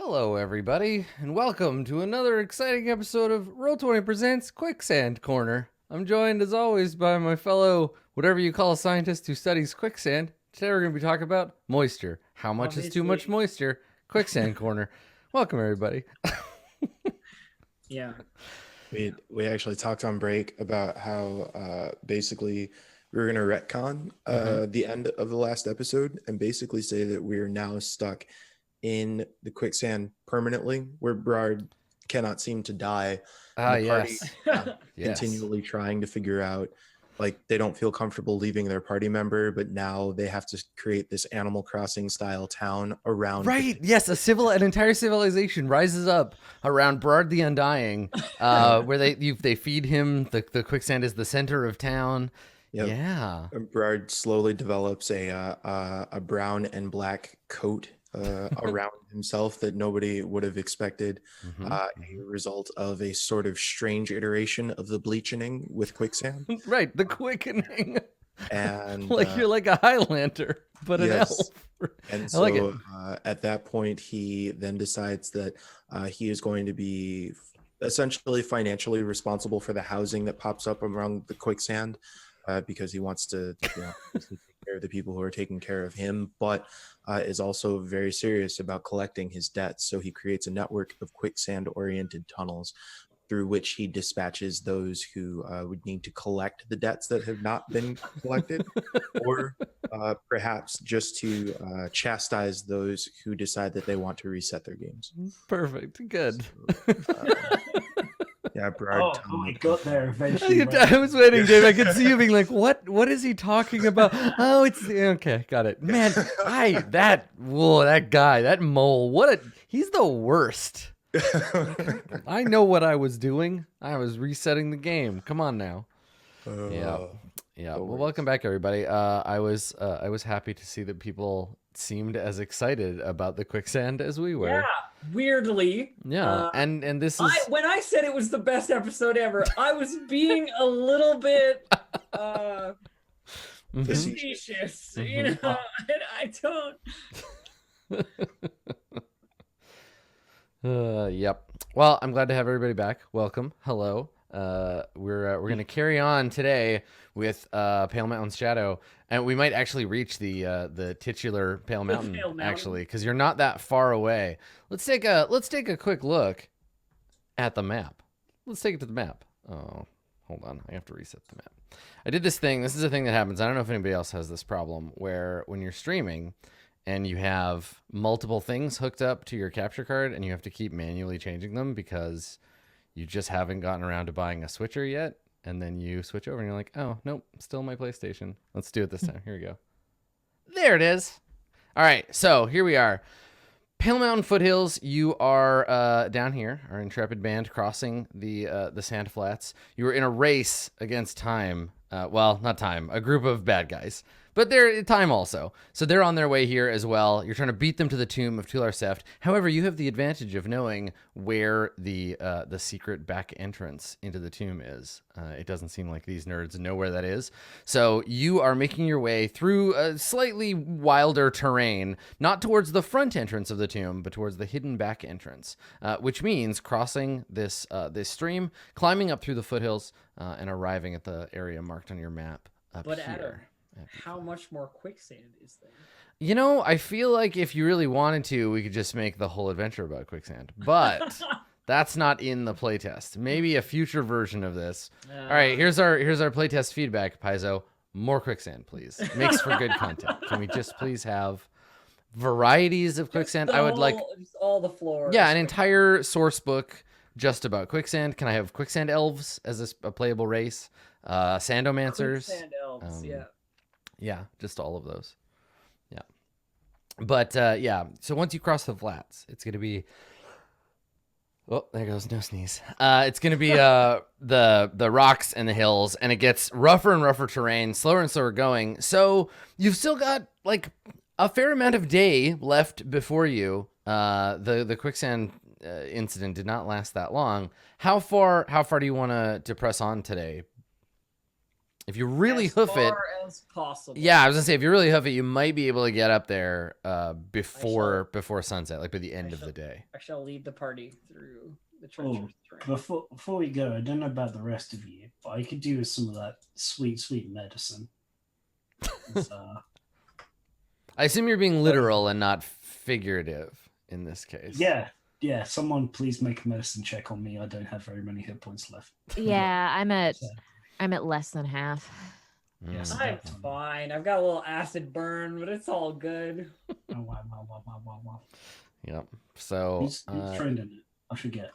Hello, everybody, and welcome to another exciting episode of Roll20 Presents Quicksand Corner. I'm joined, as always, by my fellow, whatever you call a scientist who studies quicksand. Today we're going to be talking about moisture. How much is too much moisture? Quicksand Corner. Welcome, everybody. Yeah. We actually talked on break about how basically we were going to retcon the end of the last episode and basically say that we're now stuck in the quicksand permanently, where Brard cannot seem to die. Ah, And the party yes. Yes. continually trying to figure out, like, they don't feel comfortable leaving their party member, but now they have to create this Animal Crossing style town around. Right. Yes, an entire civilization rises up around Brard the Undying, where they feed him. The quicksand is the center of town. Yep. Yeah. Brard slowly develops a brown and black coat around himself that nobody would have expected. A result of a sort of strange iteration of the bleaching with quicksand. Right, the quickening. And you're like a Highlander, but an elf. And I so like it. at that point, he then decides that he is going to be essentially financially responsible for the housing that pops up around the quicksand, because he wants to take care of the people who are taking care of him, but is also very serious about collecting his debts. So he creates a network of quicksand-oriented tunnels through which he dispatches those who would need to collect the debts that have not been collected, or perhaps just to chastise those who decide that they want to reset their games. Perfect. Good. So, yeah, Brard. Oh, I got there eventually. I was waiting, Dave. I could see you being like, "What? What is he talking about?" Oh, it's okay. Got it, man. That guy, that mole. He's the worst. I know what I was doing. I was resetting the game. Come on now. Yeah. Well, welcome back, everybody. I was happy to see that people seemed as excited about the quicksand as we were. Yeah, weirdly. Yeah, and this is when I said it was the best episode ever, I was being a little bit facetious, you know. I don't. Yep. Well, I'm glad to have everybody back. Welcome. Hello. We're gonna carry on today with Pale Mountain's Shadow, and we might actually reach the titular Pale Mountain, actually, because you're not that far away. Let's take a quick look at the map. Let's take it to the map. Oh, hold on. I have to reset the map. I did this thing. This is a thing that happens. I don't know if anybody else has this problem, where when you're streaming and you have multiple things hooked up to your capture card and you have to keep manually changing them because you just haven't gotten around to buying a switcher yet, and then you switch over and you're like, oh, nope, still my PlayStation. Let's do it this time. Here we go. There it is. All right, so here we are. Pale Mountain Foothills, you are down here, our intrepid band crossing the sand flats. You were in a race against time. Well, not time, a group of bad guys. But they're time also. So they're on their way here as well. You're trying to beat them to the tomb of Tular Seft. However, you have the advantage of knowing where the secret back entrance into the tomb is. It doesn't seem like these nerds know where that is. So you are making your way through a slightly wilder terrain, not towards the front entrance of the tomb, but towards the hidden back entrance, which means crossing this stream, climbing up through the foothills, and arriving at the area marked on your map up here. Adam, how much more quicksand is there? You know, I feel like if you really wanted to, we could just make the whole adventure about quicksand. But that's not in the playtest. Maybe a future version of this. All right, here's our playtest feedback, Paizo. More quicksand, please. Makes for good content. Can we just please have varieties of quicksand? I would like just all the floors. Yeah, an entire source book just about quicksand. Can I have quicksand elves as a playable race? Sandomancers. Quicksand elves, yeah. Yeah, just all of those. Yeah. But, yeah, so once you cross the flats, it's going to be... Oh, there goes no sneeze. It's going to be the rocks and the hills, and it gets rougher and rougher terrain, slower and slower going. So you've still got, like, a fair amount of day left before you. The quicksand incident did not last that long. How far do you want to press on today? If you really as hoof it, far as possible. yeah, I was gonna say if you really hoof it, you might be able to get up there before sunset, like by the end of the day. I shall lead the party through the Oh, treacherous terrain. before we go, I don't know about the rest of you, but I could do with some of that sweet medicine. I assume you're being literal and not figurative in this case. Yeah. Someone please make a medicine check on me. I don't have very many hit points left. Yeah, I'm at less than half. Yes. I'm fine. I've got a little acid burn, but it's all good. Oh, wow. Yep. So Who's trained in it? I forget.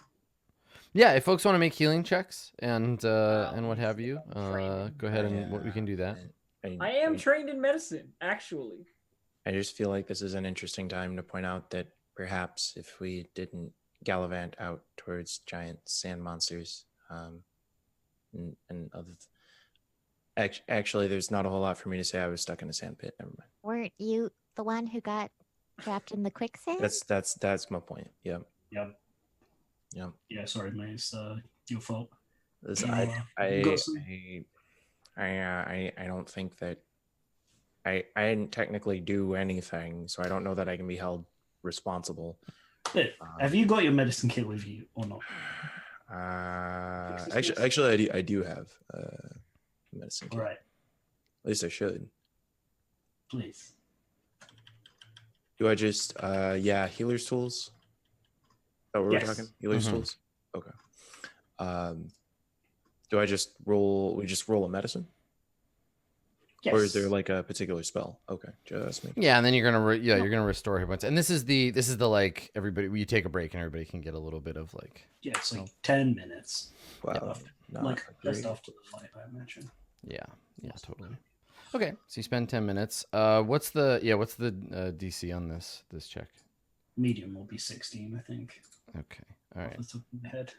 yeah, if folks want to make healing checks and what have you, go ahead and we can do that. I am trained in medicine, actually. I just feel like this is an interesting time to point out that perhaps if we didn't gallivant out towards giant sand monsters, and other. Actually, there's not a whole lot for me to say. I was stuck in a sand pit. Never mind. Weren't you the one who got trapped in the quicksand? That's my point. Yep. Yep. Yep. Yeah, sorry, mate. It's your fault. I don't think that I didn't technically do anything, so I don't know that I can be held responsible. But have you got your medicine kit with you or not? Actually, I do have medicine kit. Right. At least I should. Please. Do I just healer's tools? Is that what we're talking? Healer's tools? Okay. Do I just roll a medicine? Yes. Or is there like a particular spell? Okay, just me. Yeah, and then you're gonna you're gonna restore hit points. And this is the like everybody you take a break and everybody can get a little bit of like it's like 10 minutes. Wow. Like just after the fight, I imagine. Yeah, totally. Okay, so you spend 10 minutes. What's the DC on this check? Medium will be 16, I think. Okay, all right. Off the top of my head.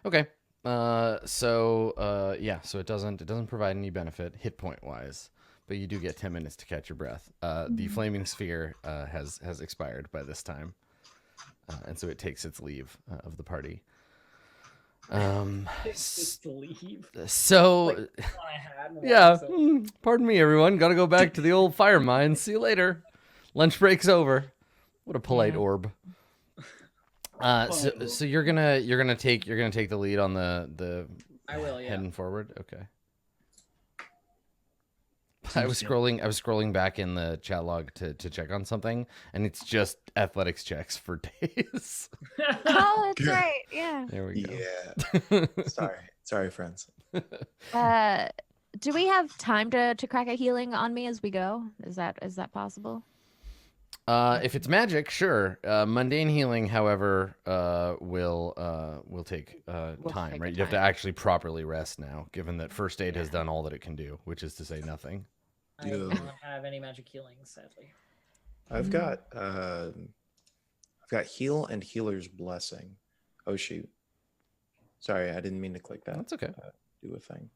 Okay. So it doesn't provide any benefit hit point wise, but you do get 10 minutes to catch your breath. The flaming sphere has expired by this time, and so it takes its leave of the party. Just leave. So Like, I had one, yeah, so- pardon me, everyone. Got to go back to the old fire mine. See you later. Lunch break's over. What a polite orb. So you're gonna take the lead on the I will, yeah. heading forward. Okay. I was scrolling back in the chat log to check on something, and it's just athletics checks for days. Oh, that's right. Yeah. There we go. Yeah. Sorry, friends. Do we have time to crack a healing on me as we go? Is that possible? If it's magic, sure. Mundane healing, however, will take time, right? You have to actually properly rest now, given that first aid has done all that it can do, which is to say nothing. I don't have any magic healing, sadly. I've got heal and healer's blessing. Oh shoot. Sorry, I didn't mean to click that. That's okay. Do a thing.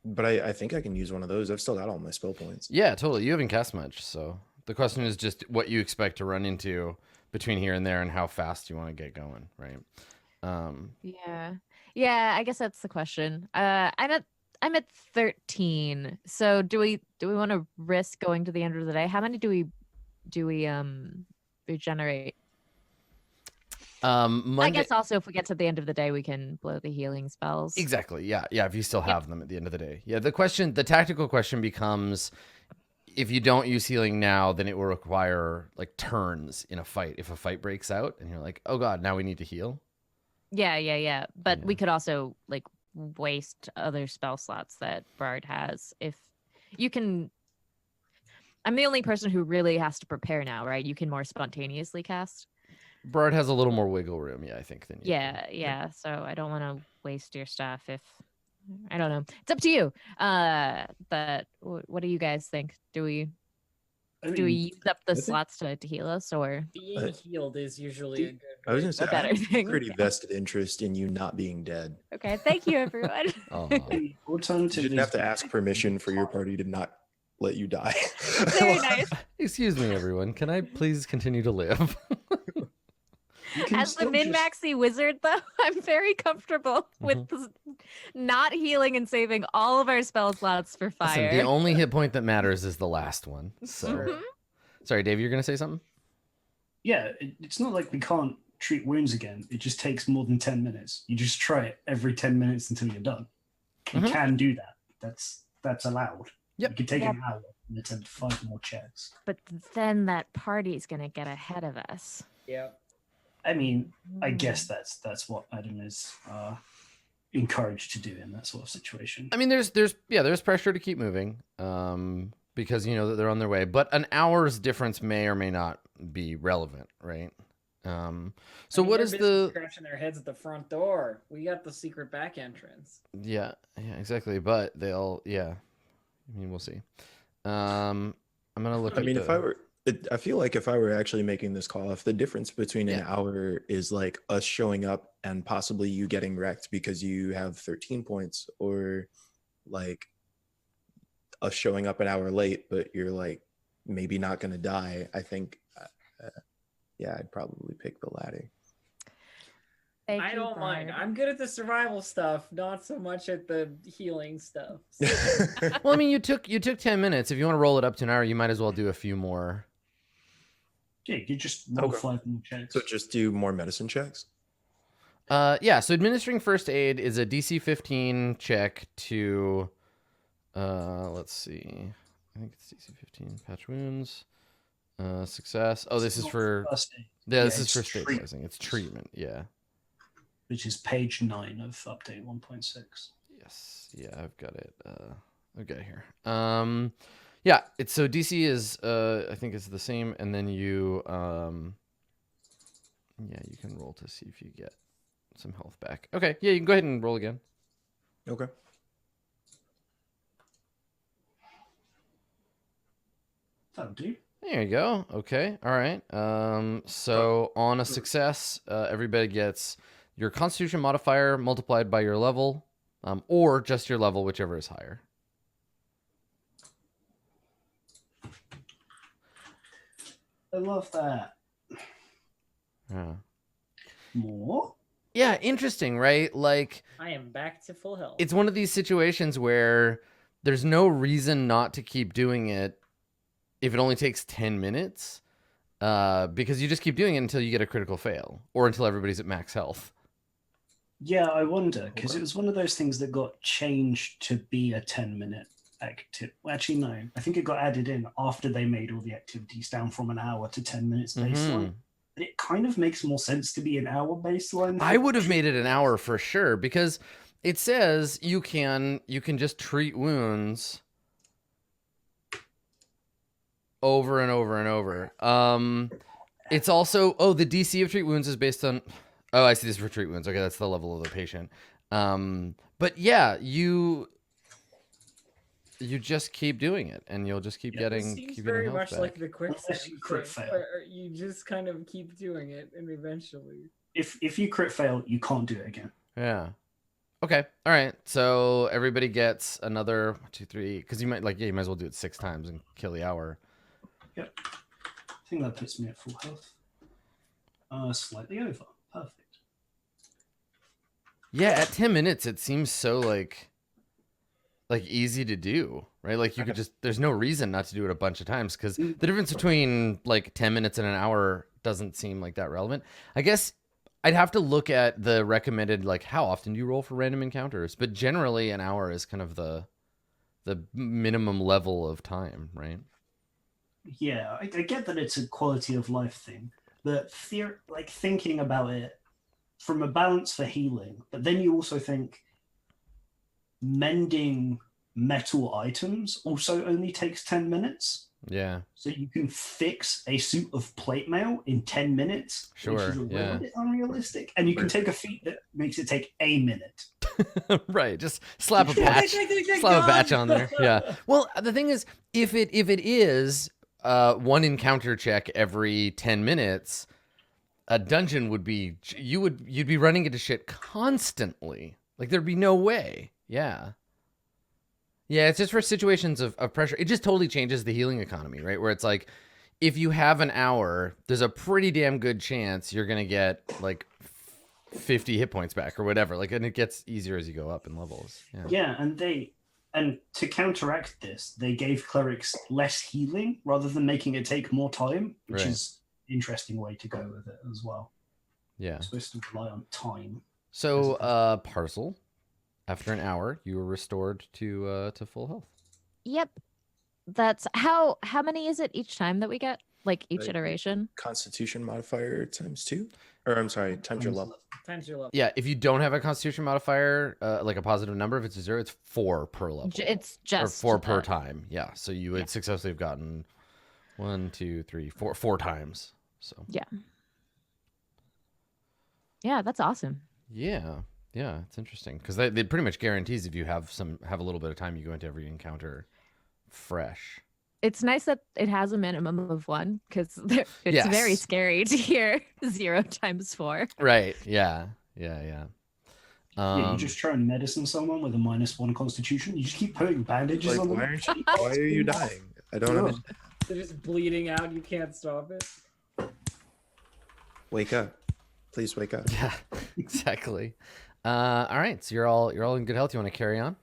But I think I can use one of those. I've still got all my spell points. Yeah, totally. You haven't cast much, so the question is just what you expect to run into between here and there, and how fast you want to get going, right? Yeah. I guess that's the question. I'm at 13. So do we want to risk going to the end of the day? How many do we regenerate? I guess also if we get to the end of the day, we can blow the healing spells. Exactly. Yeah. If you still have them at the end of the day. Yeah. The tactical question becomes, if you don't use healing now, then it will require like turns in a fight. If a fight breaks out and you're like, oh God, now we need to heal. Yeah. But we could also like waste other spell slots that Bard has. If you can, I'm the only person who really has to prepare now, right? You can more spontaneously cast. Bard has a little more wiggle room, I think, than you. Yeah. So I don't want to waste your stuff if I don't know. It's up to you. But what do you guys think? Do we use up the slots to heal us, or being healed is usually a good? I was gonna say, better I have thing. pretty vested interest in you not being dead. Okay, thank you, everyone. The alternative You didn't have to is- ask permission for your party to not let you die. Very nice. Excuse me, everyone. Can I please continue to live? you can As the still just- min-maxy wizard, though, I'm very comfortable with not healing and saving all of our spell slots for fire. Listen, the only hit point that matters is the last one. So, Mhm. sorry, Dave, you're gonna say something? Yeah, it's not like we can't treat wounds again. It just takes more than 10 minutes. You just try it every 10 minutes until you're done. You Mhm. can do that. That's allowed. Yep. You can take Yep. an hour and attempt 5 more checks. But then that party's gonna get ahead of us. Yeah. I mean, I guess that's what Adam is encouraged to do in that sort of situation. I mean, there's pressure to keep moving, because you know that they're on their way. But an hour's difference may or may not be relevant, right? So I mean, what they're is busy the? scratching their heads at the front door? We got the secret back entrance. Yeah, exactly. But they'll, yeah. I mean, we'll see. I'm gonna look. I at mean, the, if I were, I feel like if I were actually making this call, if the difference between an Yeah. hour is like us showing up and possibly you getting wrecked because you have 13 points, or like us showing up an hour late, but you're like maybe not going to die, I think, yeah, I'd probably pick the latter. Thank I you, don't mind. Bard. I'm good at the survival stuff, not so much at the healing stuff. well, I mean, you took 10 minutes. If you want to roll it up to an hour, you might as well do a few more. Yeah, you just roll Okay. 5 more checks. So just do more medicine checks. Yeah. So administering first aid is a DC 15 check to, let's see. I think it's DC 15. Patch wounds. Success. Oh, this is Not for. first aid, Yeah, this is it's for treatment, stabilizing. It's treatment. Yeah. which is page 9 of update 1.6. Yes. Yeah, I've got it. I've got it here. Yeah. It's so DC is I think it's the same, and then you yeah, you can roll to see if you get some health back. Okay. Yeah, you can go ahead and roll again. Okay. That'll do. There you go. Okay. All right. So on a success, everybody gets your Constitution modifier multiplied by your level, or just your level, whichever is higher. I love that. Yeah. More? Yeah. Interesting, right? Like, I am back to full health. it's one of these situations where there's no reason not to keep doing it if it only takes 10 minutes, because you just keep doing it until you get a critical fail or until everybody's at max health. Yeah, I wonder, because Okay. it was one of those things that got changed to be a 10-minute activity. Well, actually, no. I think it got added in after they made all the activities down from an hour to 10 minutes baseline. Mhm. But it kind of makes more sense to be an hour baseline. I would have made it an hour for sure, because it says you can just treat wounds over and over and over. It's also, the DC of treat wounds is based on, oh, I see, this is for treat wounds. Okay, that's the level of the patient. But yeah, you just keep doing it, and you'll just keep Yeah, This getting seems keep very getting health much back. like the quick Unless you crit fail. where you just kind of keep doing it, and eventually. If you crit fail, you can't do it again. Yeah. Okay. All right. So everybody gets another 1, 2, 3, because you might you might as well do it 6 times and kill the hour. Yep. I think that puts me at full health. Slightly over. Perfect. Yeah, at 10 minutes, it seems so like easy to do, right? Like you could just, there's no reason not to do it a bunch of times, because the difference between like 10 minutes and an hour doesn't seem like that relevant. I guess I'd have to look at the recommended, like how often do you roll for random encounters, but generally an hour is kind of the minimum level of time, right? Yeah, I get that it's a quality of life thing, but thinking about it from a balance for healing, but then you also think mending metal items also only takes 10 minutes. Yeah. So you can fix a suit of plate mail in 10 minutes, which Sure, is a yeah. little bit unrealistic. And you can take a feat that makes it take a minute. Right. Just slap a patch. Slap a batch on there. Yeah. Well, the thing is, if it is one encounter check every 10 minutes, a dungeon would be, you'd be running into shit constantly. Like there'd be no way. Yeah. Yeah, it's just for situations of pressure. It just totally changes the healing economy, right? Where it's like, if you have an hour, there's a pretty damn good chance you're going to get like 50 hit points back or whatever. Like, and it gets easier as you go up in levels. Yeah. Yeah, and to counteract this, they gave clerics less healing rather than making it take more time, which Right. is an interesting way to go with it as well. Yeah. You're supposed to rely on time. So, Parcel, after an hour, you were restored to full health. Yep. That's how many is it each time that we get? Like each Like, iteration? Constitution modifier ×2, or I'm sorry, times your level. Times your level. Yeah, if you don't have a Constitution modifier, like a positive number, if it's a 0, it's 4 per level. It's just or 4 per time. Yeah, so you would successfully have gotten 1, 2, 3, 4, 4 times. So yeah, that's awesome. yeah, it's interesting because they pretty much guarantees if you have a little bit of time, you go into every encounter fresh. It's nice that it has a minimum of 1 because it's very Yes. scary to hear 0 times 4. Right? Yeah. Yeah, you just try and medicine someone with a -1 Constitution. You just keep putting bandages Like, on them. why are you dying? I don't understand. They're just bleeding out. You can't stop it. Wake up. Please wake up. Yeah, exactly. All right, so you're all in good health. You want to carry on?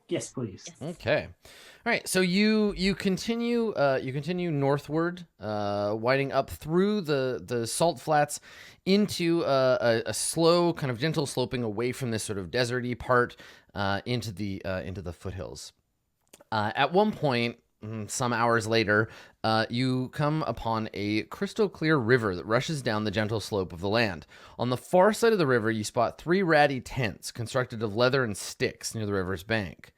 Yes, please. Okay. All right. So you continue northward, winding up through the salt flats into a slow, kind of gentle sloping away from this sort of deserty part into the foothills. At one point, some hours later, you come upon a crystal clear river that rushes down the gentle slope of the land. On the far side of the river, you spot 3 ratty tents constructed of leather and sticks near the river's bank.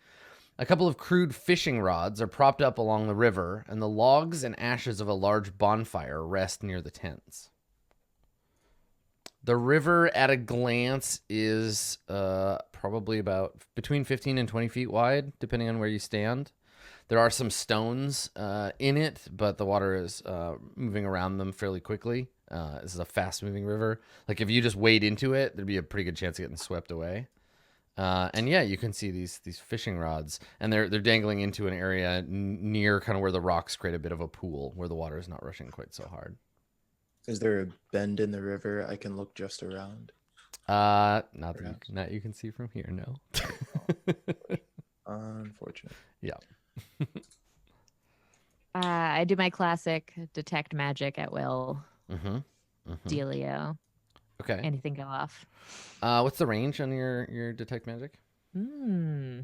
A couple of crude fishing rods are propped up along the river, and the logs and ashes of a large bonfire rest near the tents. The river, at a glance, is probably about between 15 and 20 feet wide, depending on where you stand. There are some stones in it, but the water is moving around them fairly quickly. This is a fast-moving river. Like, if you just wade into it, there'd be a pretty good chance of getting swept away. And yeah, you can see these fishing rods, and they're dangling into an area near kind of where the rocks create a bit of a pool where the water is not rushing quite so hard. Is there a bend in the river I can look just around? Not that you can see from here, no. Unfortunate. Yeah. I do my classic detect magic at will. Mm-hmm. Dealio. Okay. Anything go off? What's the range on your detect magic? I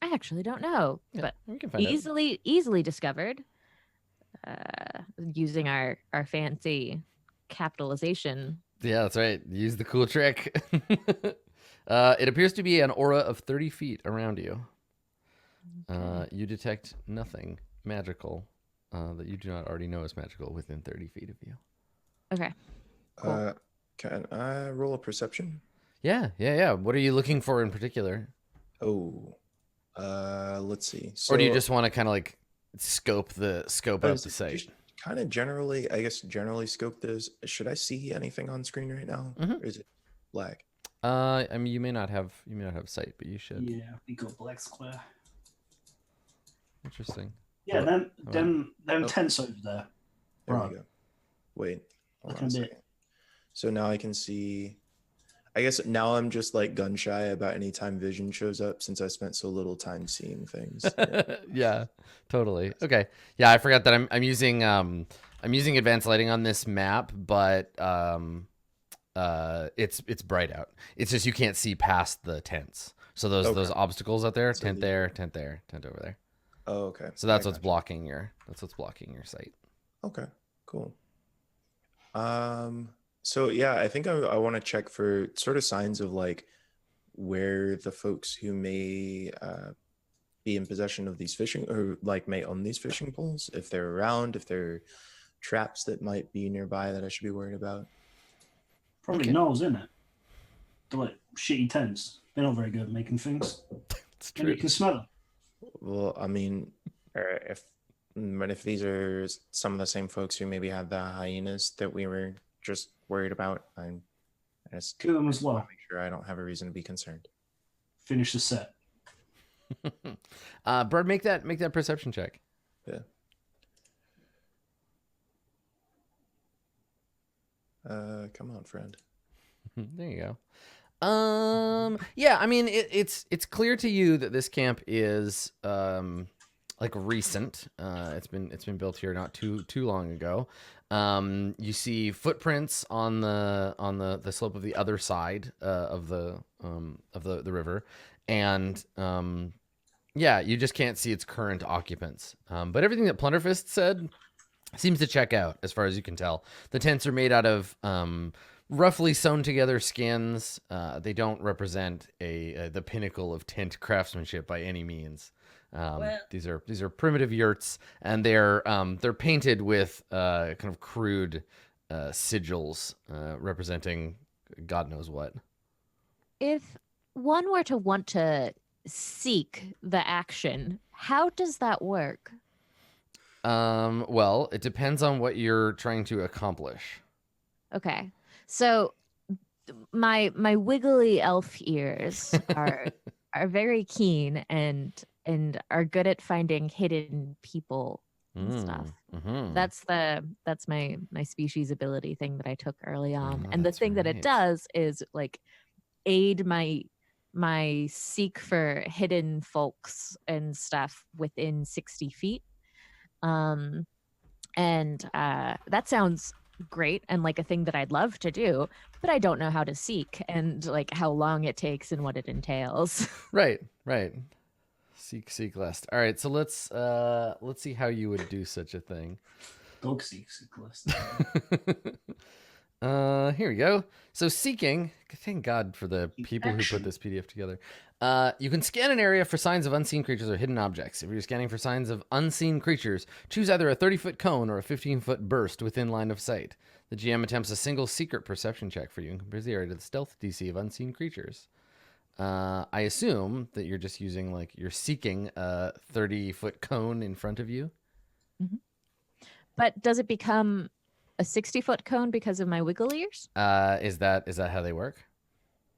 actually don't know, Yeah, but we can find out. easily discovered. Using our fancy capitalization. Yeah, that's right. Use the cool trick. It appears to be an aura of 30 feet around you. You detect nothing magical that you do not already know is magical within 30 feet of you. Okay. Cool. Can I roll a perception? Yeah. What are you looking for in particular? Oh, let's see. Or do you just want to kind of like scope out the site? Kind of generally, I guess, scope this. Should I see anything on screen right now? Mhm. Or is it black? I mean, you may not have sight, but you should. Yeah, we got black square. Interesting. Yeah, What? them Oh. tents over there. There Right. we go. Wait, hold Look on a a bit. second. So now I can see. I guess now I'm just like gun shy about any time vision shows up since I spent so little time seeing things. Yeah, totally. Okay. Yeah, I forgot that I'm using advanced lighting on this map, but it's bright out. It's just you can't see past the tents. So those obstacles out there, So tent there, tent there, tent over there. Oh, okay. So that's I what's gotcha. blocking your sight. Okay, cool. So yeah, I think I want to check for sort of signs of like where the folks who may be in possession of these fishing or like may own these fishing poles, if they're around, if there are traps that might be nearby that I should be worried about. Probably Okay. Knowles, isn't it? They're like shitty tents. They're not very good at making things. It's And you true. can smell them. Well, I mean, if these are some of the same folks who maybe had the hyenas that we were just worried about, I just Kill them as want well. to make sure I don't have a reason to be concerned. Finish the set. Bird, make that perception check. Yeah. Come on, friend. There you go. Yeah, I mean it's clear to you that this camp is like recent. It's been built here not too long ago. You see footprints on the slope of the other side of the river, and yeah, you just can't see its current occupants. But everything that Plunderfist said seems to check out as far as you can tell. The tents are made out of roughly sewn together skins. They don't represent the pinnacle of tent craftsmanship by any means. Well- These are primitive yurts, and they're painted with kind of crude sigils representing God knows what. If one were to want to seek the action, how does that work? Well, it depends on what you're trying to accomplish. Okay. So my wiggly elf ears are very keen and are good at finding hidden people and stuff. Mm-hmm. That's my species ability thing that I took early on. Oh, And the that's thing that right. it does is like aid my seek for hidden folks and stuff within 60 feet. And that sounds great and like a thing that I'd love to do, but I don't know how to seek and like how long it takes and what it entails. Right. Seek lest. All right, so let's see how you would do such a thing. Dog seeks a quest. Here we go. So seeking, thank God for the people who Action. put this PDF together. You can scan an area for signs of unseen creatures or hidden objects. If you're scanning for signs of unseen creatures, choose either a 30-foot cone or a 15-foot burst within line of sight. The GM attempts a single secret perception check for you and compares the area to the stealth DC of unseen creatures. I assume that you're just using you're seeking a 30-foot cone in front of you. But does it become a 60-foot cone because of my wiggle ears? Is that how they work?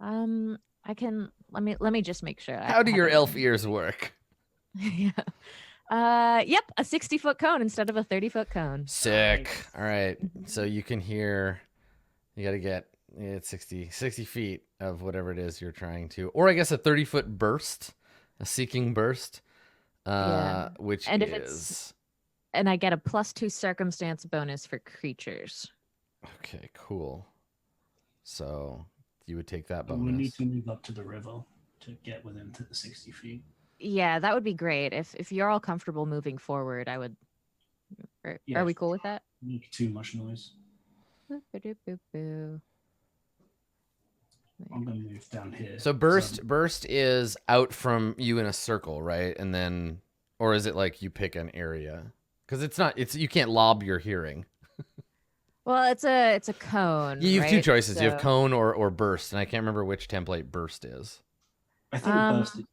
I can let me just make sure. How do your elf ears work? Yeah. Yep, a 60-foot cone instead of a 30-foot cone. Sick. All right. So you can hear, you got to get 60 feet of whatever it is you're trying to, or I guess a 30-foot burst, a seeking burst, Yeah. which And if is... And I get a +2 circumstance bonus for creatures. Okay, cool. So you would take that But bonus. we need to move up to the river to get within to the 60 feet. Yeah, that would be great. If you're all comfortable moving forward, I would. Yeah. Are we cool with that? Make too much noise. Boop-a-doop-boop-boo. I'm gonna move down here. So burst is out from you in a circle, right? And then, or is it like you pick an area? Because you can't lob your hearing. Well, it's a cone. You have two right? choices. You have So- cone or burst, and I can't remember which template burst is. I think burst is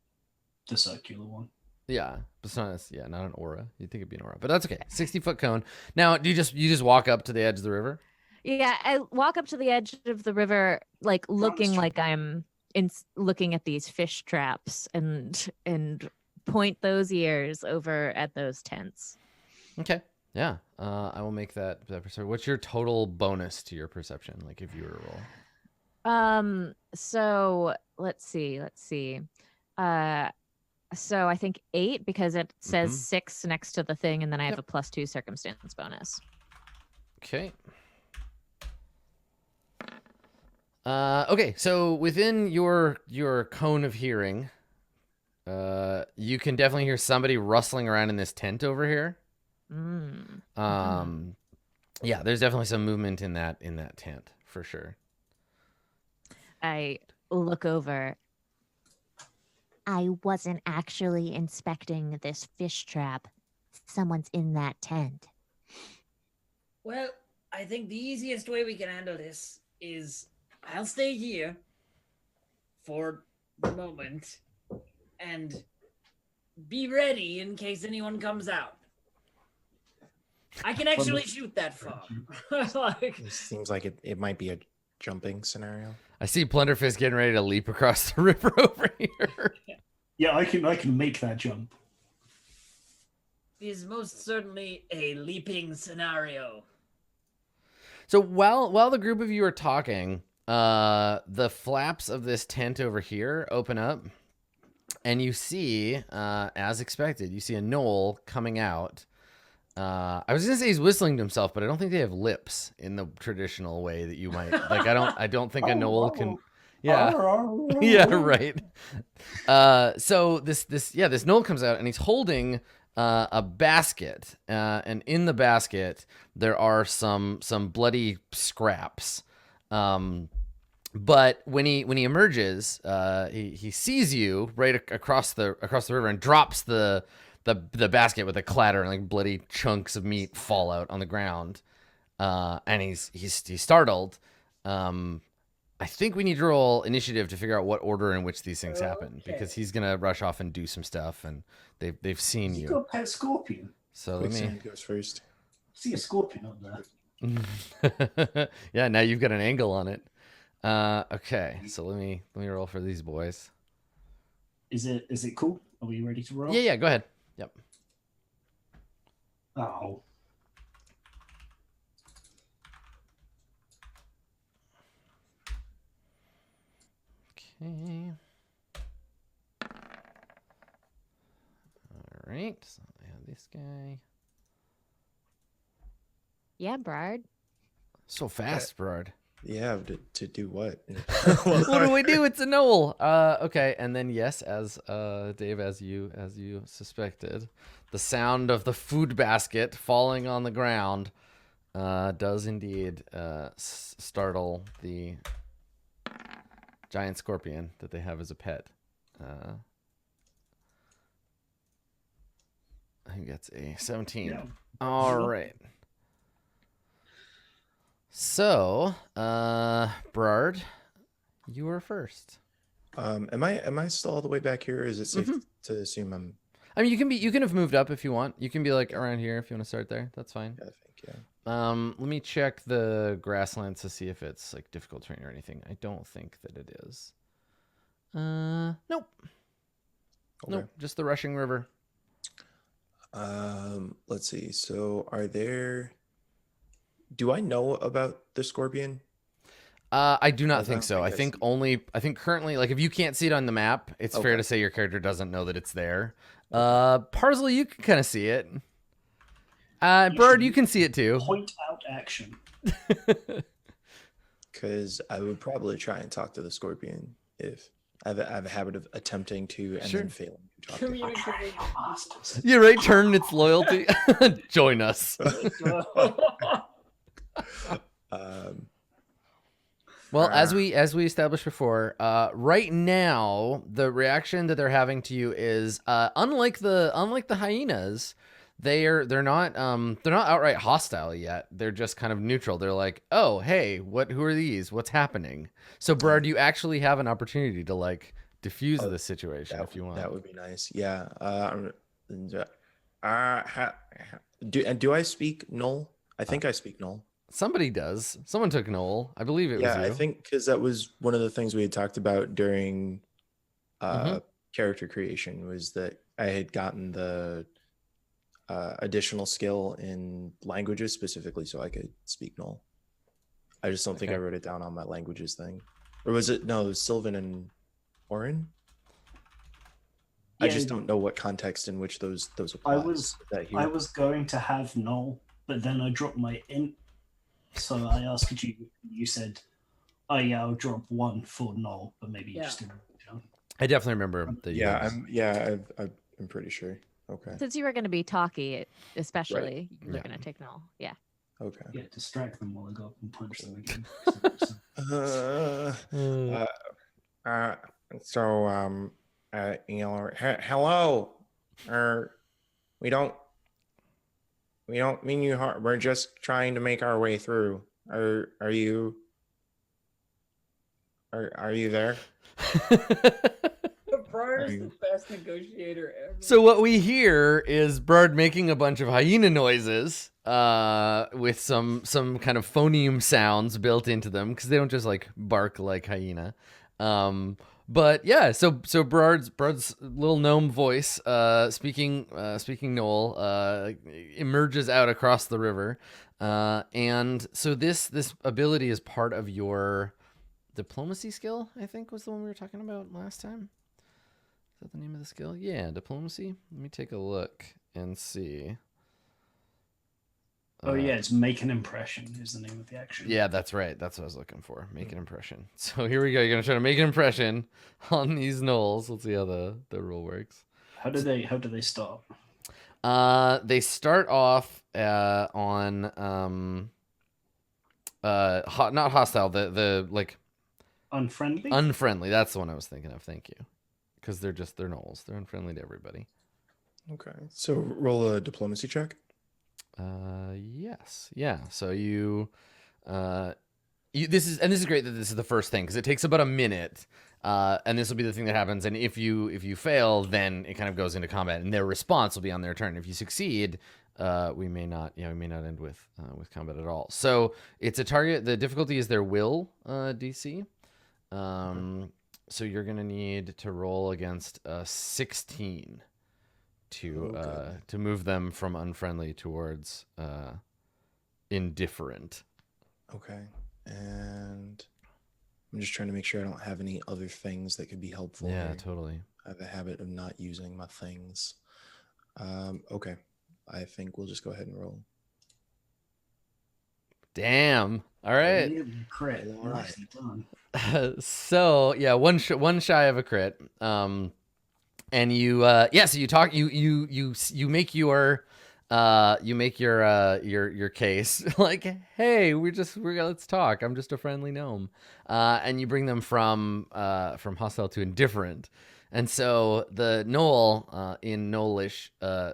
the circular one. Yeah, but it's not. Yeah, not an aura. You'd think it'd be an aura, but that's okay. 60-foot cone. Now, do you just walk up to the edge of the river? Yeah, I walk up to the edge of the river, like looking like I'm looking at these fish traps, and point those ears over at those tents. Okay. Yeah. I will make that perception. What's your total bonus to your perception? Like if you were to roll. So let's see. So I think 8 because it says 6 next to the thing, and then I have a +2 circumstance bonus. Okay. Okay. So within your cone of hearing, you can definitely hear somebody rustling around in this tent over here. Yeah, there's definitely some movement in that tent for sure. I look over. I wasn't actually inspecting this fish trap. Someone's in that tent. Well, I think the easiest way we can handle this is I'll stay here for the moment and be ready in case anyone comes out. I can actually shoot that far. Like, It seems like it might be a jumping scenario. I see Plunderfist getting ready to leap across the river over here. Yeah, I can make that jump. is most certainly a leaping scenario. So while the group of you are talking, the flaps of this tent over here open up, and you see, as expected, you see a gnoll coming out. I was gonna say he's whistling to himself, but I don't think they have lips in the traditional way that you might like. I don't think a gnoll can. Yeah. Yeah, right. So this gnoll comes out and he's holding a basket, and in the basket there are some bloody scraps. But when he emerges, he sees you right across the river and drops the basket with a clatter, and like bloody chunks of meat fall out on the ground. And he's startled. I think we need to roll initiative to figure out what order in which these things happen, because he's gonna rush off and do some stuff, and they've seen You got a pet scorpion. So let me. Quicksand goes first. See a scorpion up there. Yeah, now you've got an angle on it. Okay, so let me roll for these boys. Is it cool? Are we ready to roll? Yeah, go ahead. Yep. Oh. Okay. All right. So I have this guy. Yeah, Brard. So fast, Brard. Yeah, to do what? What do we do? It's a gnoll. Okay, and then yes, as Dave, as you suspected, the sound of the food basket falling on the ground does indeed startle the giant scorpion that they have as a pet. I think that's a 17. Yeah. All right. So, Brard, you are first. Am I still all the way back here? Or is it safe to assume I'm? I mean, you can have moved up if you want. You can be like around here if you want to start there. That's fine. I think yeah. Let me check the grasslands to see if it's like difficult terrain or anything. I don't think that it is. Nope. Okay. Nope. Just the rushing river. Let's see. So, do I know about the scorpion? I do not I think don't so. think I think currently, like if you can't see it on the map, it's fair Okay. to say your character doesn't know that it's there. Parsley, you can kind of see it. Bird, you can see it too. Point out action. Because I would probably try and talk to the scorpion if I have a habit of attempting to and Sure. then failing to talk to it. Communicating. Bastards. You're right. Turn its loyalty. Join us. Well, as we established before, right now the reaction that they're having to you is unlike the hyenas, they're not outright hostile yet. They're just kind of neutral. They're like, oh hey, who are these? What's happening? So Brad, you actually have an opportunity to like diffuse the situation if you want. That would be nice. Yeah. Do I speak Null? I think I speak Null. Somebody does. Someone took Noel. I believe it was you. I think because that was one of the things we had talked about during character creation, was that I had gotten the additional skill in languages specifically so I could speak Null. I just don't think I wrote it down on my languages thing. Or was it? No, it was Sylvan and Orin. I just don't know what context in which those apply. I was going to have null, but then I dropped my int. So I asked you. You said, "Oh yeah, I'll drop one for null," but maybe you just didn't. I definitely remember that. I'm pretty sure. Okay. Since you were going to be talky, especially, you're going to take null. Yeah. Okay. Yeah, distract them while I go up and punch them again. Hello. We don't mean you harm. We're just trying to make our way through. Are you there? Briar's the best negotiator ever. So what we hear is Bird making a bunch of hyena noises with some kind of phoneme sounds built into them, because they don't just like bark like hyena. But yeah, so Brad's little gnome voice, speaking Noel, emerges out across the river, and so this ability is part of your diplomacy skill, I think, was the one we were talking about last time. Is that the name of the skill? Yeah, diplomacy. Let me take a look and see. Oh yeah, it's make an impression is the name of the action. Yeah, that's right. That's what I was looking for. Make an impression. So here we go. You're gonna try to make an impression on these gnolls. Let's see how the rule works. How do they start? They start off on not hostile. The like Unfriendly. unfriendly. That's the one I was thinking of. Thank you. Because they're gnolls. They're unfriendly to everybody. Okay. So roll a diplomacy check. Yes. Yeah. So this is great that this is the first thing because it takes about a minute. And this will be the thing that happens. And if you fail, then it kind of goes into combat, and their response will be on their turn. If you succeed, we may not end with combat at all. So it's a target. The difficulty is their will DC. So you're gonna need to roll against 16 to move them from unfriendly towards indifferent. Okay. And I'm just trying to make sure I don't have any other things that could be helpful. Yeah, here. totally. I have a habit of not using my things. Okay. I think we'll just go ahead and roll. Damn. All right. Crit. All right. Nicely done. So yeah, one shy of a crit. And you so you talk you make your case like, hey, let's talk. I'm just a friendly gnome. And you bring them from hostile to indifferent. And so the gnoll in Gnollish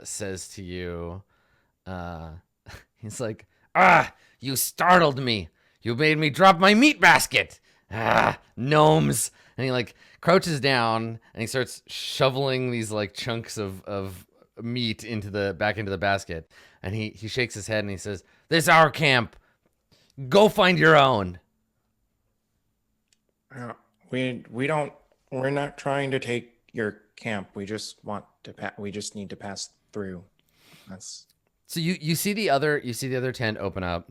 says to you, he's like, you startled me. You made me drop my meat basket. Gnomes. And he like crouches down and he starts shoveling these like chunks of meat back into the basket. And he shakes his head and he says, "This is our camp. Go find your own." We're not trying to take your camp. We just need to pass through. That's So you see the other tent open up.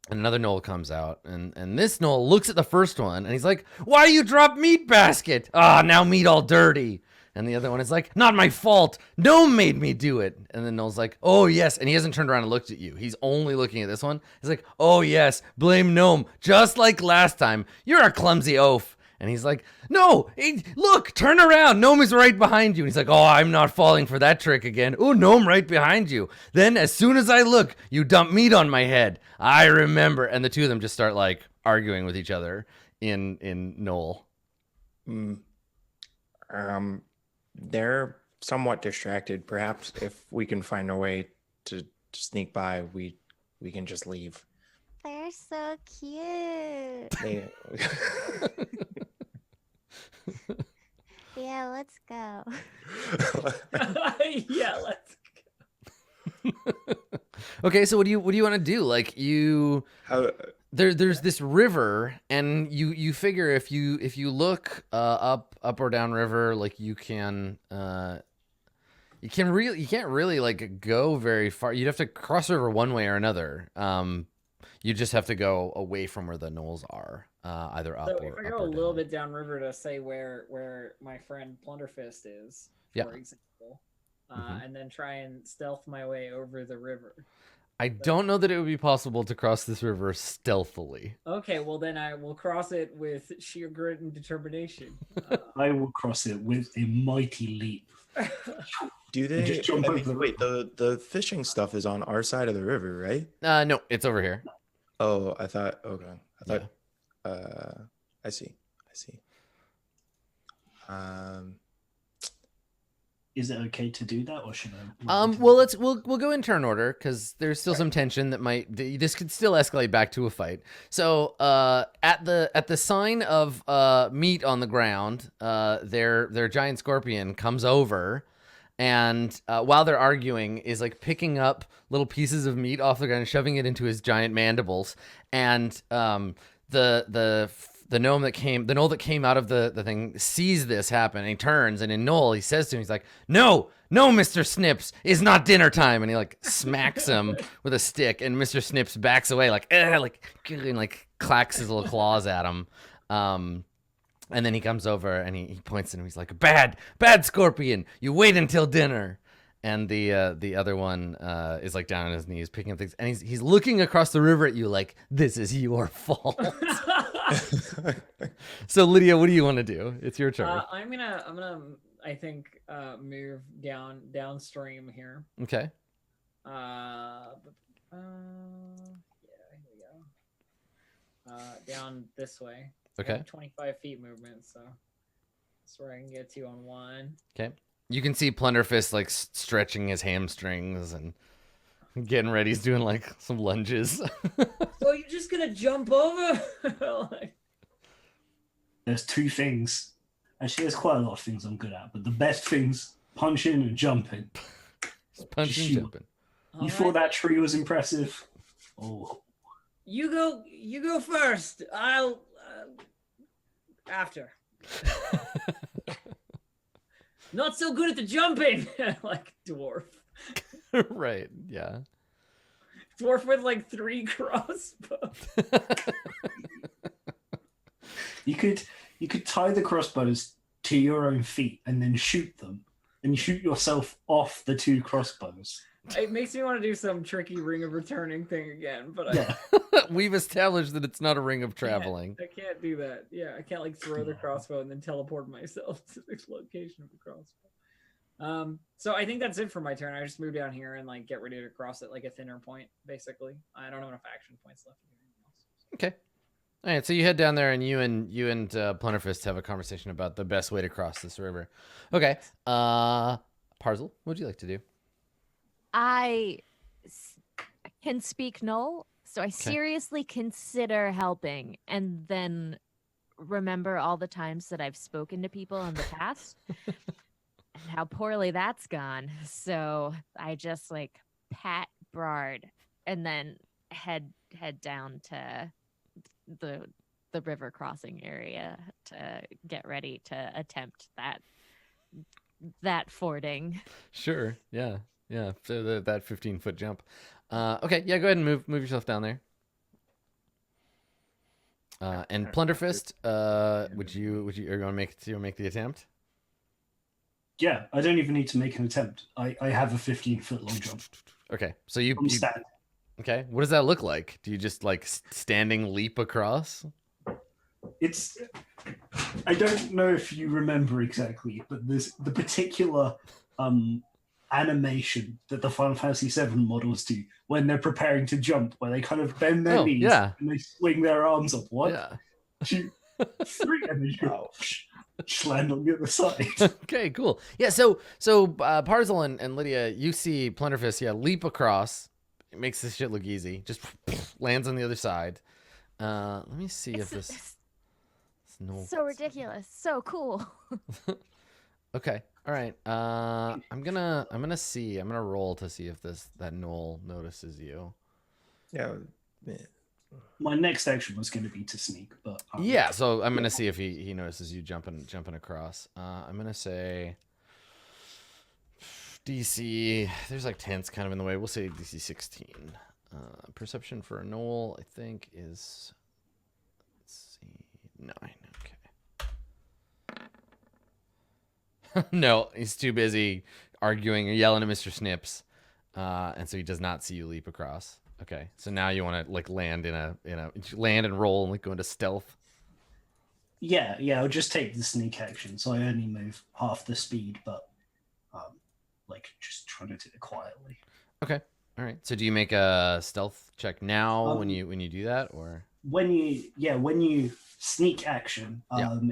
And another gnoll comes out, and this gnoll looks at the first one, and he's like, "Why you drop meat basket? Now meat all dirty." And the other one is like, "Not my fault. Gnome made me do it." And then Gnoll's like, "Oh yes," and he hasn't turned around and looked at you. He's only looking at this one. He's like, "Oh yes, blame Gnome, just like last time. You're a clumsy oaf." And he's like, "No, look, turn around. Gnome is right behind you." And he's like, "Oh, I'm not falling for that trick again. Oh, Gnome right behind you. Then as soon as I look, you dump meat on my head. I remember." And the two of them just start like arguing with each other in Knoll. They're somewhat distracted. Perhaps if we can find a way to sneak by, we can just leave. They're so cute. Yeah, let's go. Yeah, let's Okay, so what do you want to do? Like there's this river, and you figure if you look up or down river, like you can't really like go very far. You'd have to cross river one way or another. You just have to go away from where the gnolls are, either up So or if I up go or a little down. bit downriver to say where my friend Plunderfist is, Yeah. for example, Mhm. and then try and stealth my way over the river. I don't know that it would be possible to cross this river stealthily. Okay, well then I will cross it with sheer grit and determination. I will cross it with a mighty leap. Do they? Just jump over the Wait, the fishing stuff is on our side of the river, right? No, it's over here. Oh, I thought. Okay, I thought. I see. Is it okay to do that, or should I? Well, we'll go in turn order because there's still some tension that this could still escalate back to a fight. So, at the sign of meat on the ground, their giant scorpion comes over, and while they're arguing, is like picking up little pieces of meat off the ground and shoving it into his giant mandibles, and the gnoll that came out of the thing sees this happen, and he turns, and in Knoll he says to him, he's like, no, Mr. Snips, it's not dinner time. And he like smacks him with a stick, and Mr. Snips backs away and like clacks his little claws at him. And then he comes over and he points at him. He's like, bad scorpion. You wait until dinner. And the other one is like down on his knees picking up things, and he's looking across the river at you like, this is your fault. So Lydia, what do you want to do? It's your turn. I'm gonna I think move downstream here. Okay. Yeah, here we go. Down this way. I Okay. have 25 feet movement, so that's where I can get to on one. Okay. You can see Plunderfist like stretching his hamstrings and getting ready. He's doing like some lunges. So you're just gonna jump over? Like... There's two things. Actually, there's quite a lot of things I'm good at, but the best things, punching and jumping. Just punching, Shoot. jumping. You thought that tree was impressive? Oh. You go first. I'll after. Not so good at the jumping, like dwarf. Right. Yeah. Dwarf with like 3 crossbows. You could tie the crossbows to your own feet and then shoot them, and shoot yourself off the 2 crossbows. It makes me want to do some tricky ring of returning thing again, but Yeah. We've established that it's not a ring of traveling. I can't do that. Yeah, I can't like throw the crossbow and then teleport myself to the location of the crossbow. So I think that's it for my turn. I just move down here and like get ready to cross it like a thinner point, basically. I don't have enough action points left to do anything else. Okay. All right. So you head down there, and you and Plunderfist have a conversation about the best way to cross this river. Okay. Parzel, what would you like to do? I can speak Null, so I seriously consider helping, and then remember all the times that I've spoken to people in the past and how poorly that's gone. So I just like pat Brard and then head down to the river crossing area to get ready to attempt that fording. Sure. Yeah. Yeah. So that 15-foot jump. Okay. Yeah. Go ahead and move yourself down there. And Plunderfist, would you are you going to make the attempt? Yeah, I don't even need to make an attempt. I have a 15-foot long jump. Okay. So you Stand. okay. What does that look like? Do you just like standing leap across? It's. I don't know if you remember exactly, but there's the particular animation that the Final Fantasy VII models do when they're preparing to jump, where they kind of bend their knees and they swing their arms up. 1, Yeah. 2, 3, and then you go, just land on the other side. Okay, cool. Yeah, so Parzel and Lydia, you see Plunderfist, leap across. It makes this shit look easy. Just lands on the other side. Let me see if this so ridiculous, so cool. Okay. All right. I'm gonna see. I'm gonna roll to see if that Knoll notices you. Yeah. My next action was going to be to sneak, but yeah. So I'm gonna see if he notices you jumping across. I'm gonna say DC. There's like tents kind of in the way. We'll say DC 16. Perception for a Knoll, I think, is 9. Okay. No, he's too busy arguing or yelling at Mr. Snips, and so he does not see you leap across. Okay, so now you want to like land land and roll and like go into stealth. Yeah, I'll just take the sneak action, so I only move half the speed, but like just trying to do it quietly. Okay, all right. So do you make a stealth check now when you do that, or when you sneak action,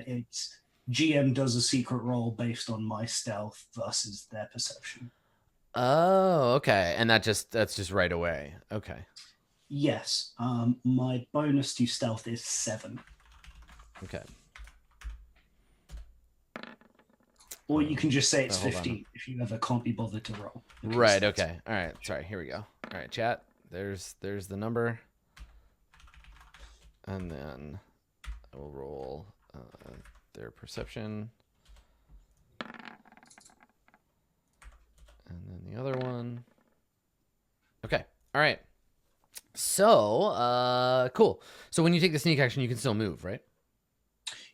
it's GM does a secret roll based on my stealth versus their perception. Oh, okay. And that's just right away. Okay. Yes. My bonus to stealth is 7. Okay. Or you can just say it's 15 if you ever can't be bothered to roll. Right. Okay. All right. Sorry. Here we go. All right, chat. There's the number, and then I will roll their perception. And then the other one. Okay. All right. So, cool. So when you take the sneak action, you can still move, right?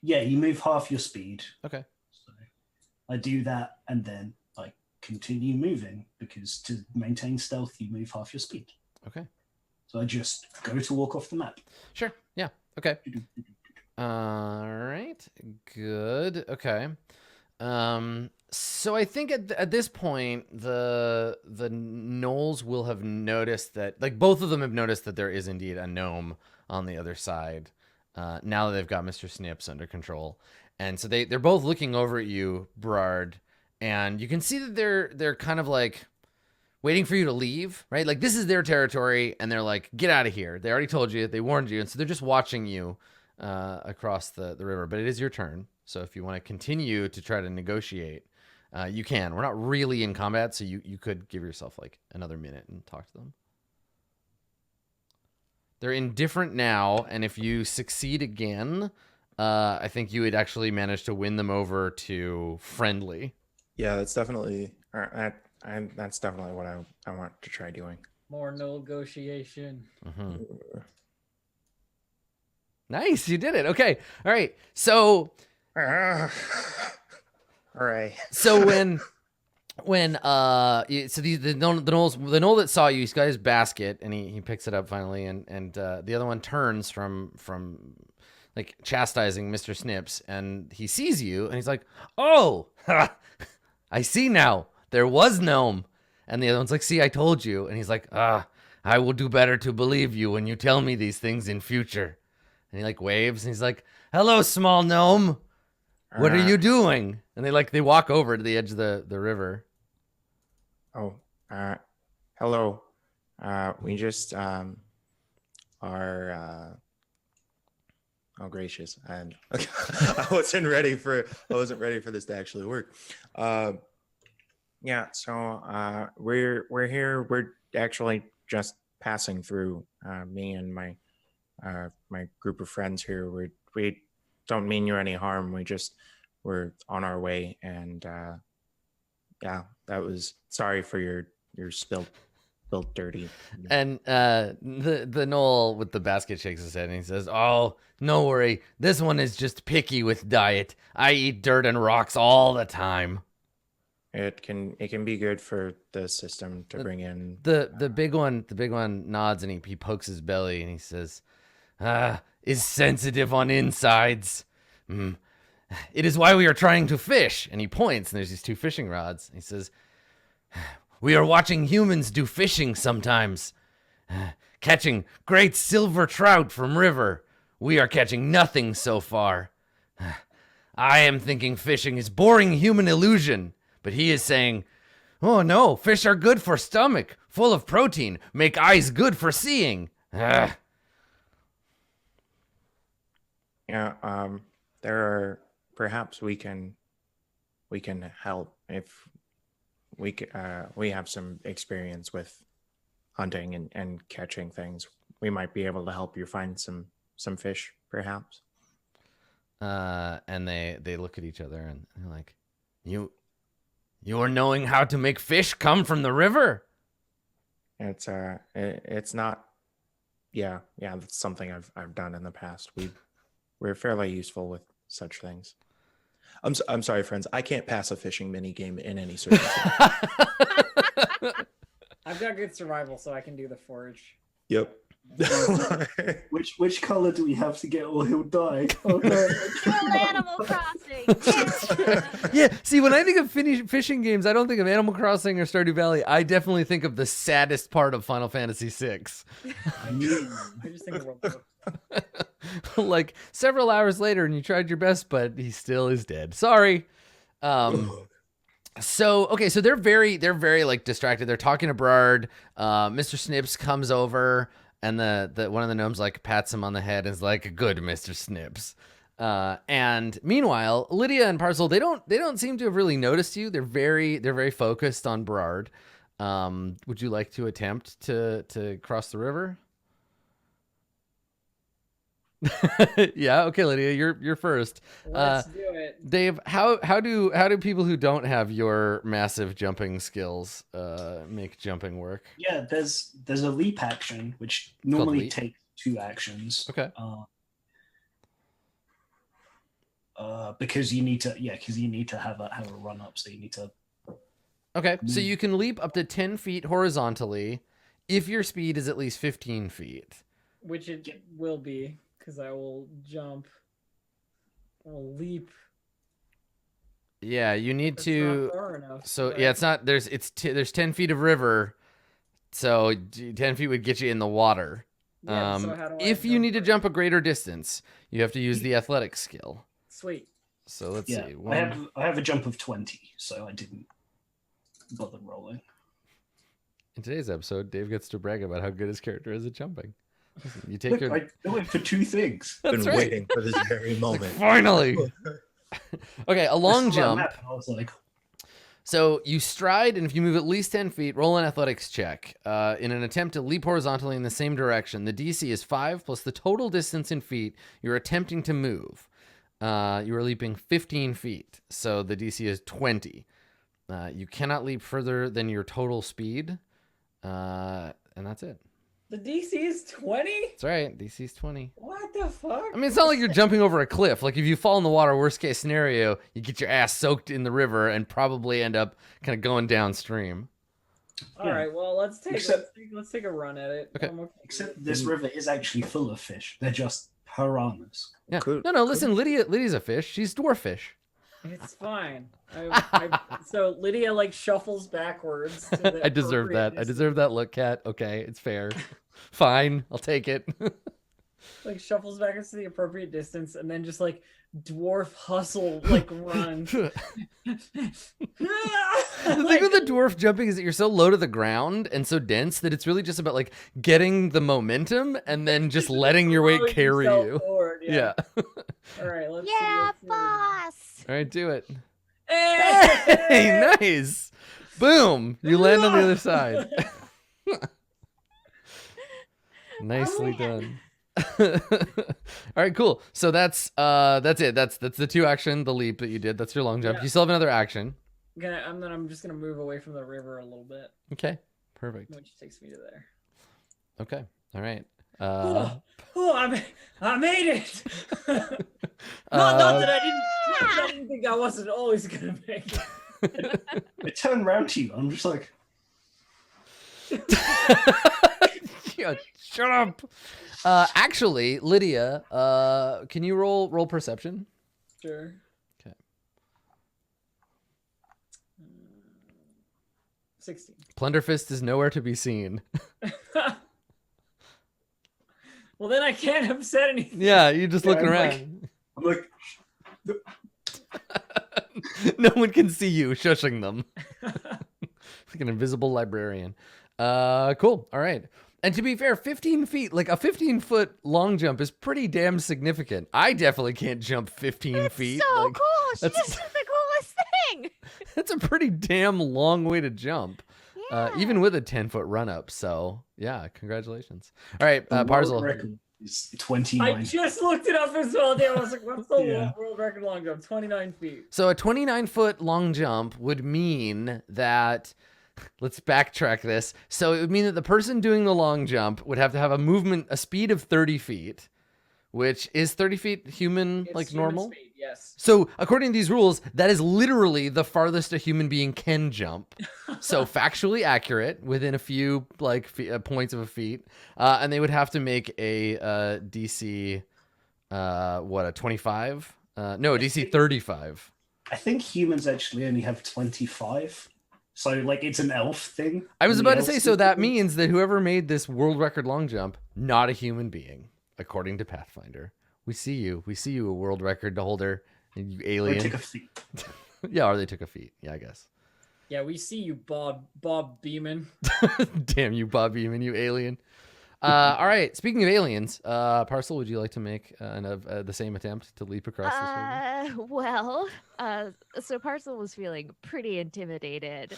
Yeah, you move half your speed. Okay. So I do that and then I continue moving because to maintain stealth, you move half your speed. Okay. So I just go to walk off the map. Sure. Yeah. Okay. All right. Good. Okay. So I think at this point the gnolls will have noticed that, like, both of them have noticed that there is indeed a gnome on the other side. Now that they've got Mr. Snips under control, and so they're both looking over at you, Berard, and you can see that they're kind of like waiting for you to leave, right? Like, this is their territory, and they're like, get out of here. They already told you, they warned you, and so they're just watching you across the river. But it is your turn, so if you want to continue to try to negotiate, you can. We're not really in combat, so you could give yourself like another minute and talk to them. They're indifferent now, and if you succeed again, I think you would actually manage to win them over to friendly. Yeah, that's definitely that's definitely what I want to try doing. More negotiation. Mm-hmm. Nice, you did it. Okay, all right. So, All right. so when so the gnoll that saw you, he's got his basket and he picks it up finally, and the other one turns from like chastising Mr. Snips, and he sees you and he's like, oh, I see now, there was gnome. And the other one's like, see, I told you. And he's like, I will do better to believe you when you tell me these things in future. And he like waves and he's like, hello, small gnome, what are you doing? And they walk over to the edge of the river. Oh, hello. We just are. Oh, gracious! And I wasn't ready for this to actually work. Yeah. So we're here. We're actually just passing through. Me and my group of friends here. We don't mean you any harm. We're on our way, and yeah, that was sorry for your spilled dirty. And the gnoll with the basket shakes his head and he says, oh, no worry, this one is just picky with diet. I eat dirt and rocks all the time. It can be good for the system to bring in. The big one nods and he pokes his belly and he says, is sensitive on insides. It is why we are trying to fish. And he points and there's these two fishing rods. He says, we are watching humans do fishing sometimes, catching great silver trout from river. We are catching nothing so far. I am thinking fishing is boring human illusion, but he is saying, oh no, fish are good for stomach, full of protein, make eyes good for seeing. Yeah, there are, perhaps we can help if we have some experience with hunting and catching things. We might be able to help you find some fish, perhaps. And they look at each other and they're like, you are knowing how to make fish come from the river? It's not. Yeah, that's something I've done in the past. We're fairly useful with such things. I'm sorry, friends. I can't pass a fishing mini game in any circumstance. I've got good survival, so I can do the forage. Yep. Which color do we have to get or he'll die? Oh, no. Kill Animal Crossing. Yeah, see, when I think of fishing games, I don't think of Animal Crossing or Stardew Valley. I definitely think of the saddest part of Final Fantasy VI. I just think of World War. Like several hours later, and you tried your best, but he still is dead. Sorry. So okay, so they're very like distracted. They're talking to Berard. Mr. Snips comes over, and the one of the gnomes like pats him on the head and is like, "Good, Mr. Snips." And meanwhile, Lydia and Parcel, they don't seem to have really noticed you. They're very focused on Berard. Would you like to attempt to cross the river? Yeah, okay, Lydia, you're first. Let's do it. Dave, how do people who don't have your massive jumping skills make jumping work? Yeah, there's a leap action which normally leap? takes 2 actions. Okay. because you need to have a run up, so you need to. Okay, so you can leap up to 10 feet horizontally if your speed is at least 15 feet. Which it will be, because I will jump. I will leap. Yeah, you need It's to. not far enough, So right? yeah, it's not. There's 10 feet of river, so 10 feet would get you in the water. Yeah, so how do I If you jump need to further? jump a greater distance, you have to use the athletics skill. Sweet. So let's Yeah, see. I have a jump of 20, so I didn't bother rolling. In today's episode, Dave gets to brag about how good his character is at jumping. Listen, you take Look, your. I went for 2 things. That's Been right. waiting for this very moment. Finally. Okay, a long I saw that jump. map and I was like, So you stride, and if you move at least 10 feet, roll an athletics check. In an attempt to leap horizontally in the same direction, the DC is 5 plus the total distance in feet you're attempting to move. You are leaping 15 feet, so the DC is 20. You cannot leap further than your total speed, and that's it. The DC is 20? That's right, DC is 20. What the fuck? I mean, it's not like you're jumping over a cliff. Like, if you fall in the water, worst case scenario, you get your ass soaked in the river and probably end up kind of going downstream. All right, well, let's take a run at it. Okay. except this river is actually full of fish. They're just piranhas. Yeah. Could- No, listen, Lydia's a fish. She's dwarf fish. It's fine. So Lydia like shuffles backwards. To the I deserve appropriate that. I deserve that look, Cat. Okay, it's fair. Fine, I'll take it. like shuffles backwards to the appropriate distance, and then just like dwarf hustle like run. The thing with the dwarf jumping is that you're so low to the ground and so dense that it's really just about like getting the momentum and then just letting your weight throwing carry yourself you. forward, Yeah. All right, let's Yeah, see. boss. All right, do it. Hey! Hey, nice. Boom. You land on the other side. Nicely done. All right, cool. So that's it. That's the 2 action, the leap that you did. That's your long jump. Yeah. You still have another action. I'm just gonna move away from the river a little bit, Okay. Perfect. which takes me to there. Okay. All right. I made it. Not that I didn't think I wasn't always gonna make it. I turn around to you. I'm just like, Yeah, shut up. Actually, Lydia, can you roll perception? Sure. Okay. 16. Plunderfist is nowhere to be seen. Well, then I can't have said anything. Yeah, you're just Yeah, looking I'm around. I'm like, No one can see you shushing them. Like an invisible librarian. Cool. All right. And to be fair, 15 feet, like a 15-foot long jump is pretty damn significant. I definitely can't jump 15 feet. So like, cool. She that's- just did the coolest thing. That's a pretty damn long way to jump. Yeah. Even with a 10-foot run up. So, yeah, congratulations. All right, the world Parzel. record is I 29. just looked it up as well. Damn, I was like, what's the Yeah. world record long jump? 29 feet. So a 29-foot long jump would mean that, let's backtrack this. So it would mean that the person doing the long jump would have to have a speed of 30 feet, which is 30 feet human, It's like human normal? speed, yes. So according to these rules, that is literally the farthest a human being can jump. So factually accurate within a few points of a feet. And they would have to make a DC, a 25? No, DC 35. I think humans actually only have 25. So, like, it's an elf thing. I was and about the to say, elves so do that it. means that whoever made this world record long jump, not a human being, according to Pathfinder. We see you, a world record holder, and you They alien. took a feat. Yeah, or they took a feat. Yeah, I guess. Yeah, we see you, Bob Beeman. Damn you, Bob Eamon, you alien. All right. Speaking of aliens, Parcel, would you like to make the same attempt to leap across this river? So Parcel was feeling pretty intimidated.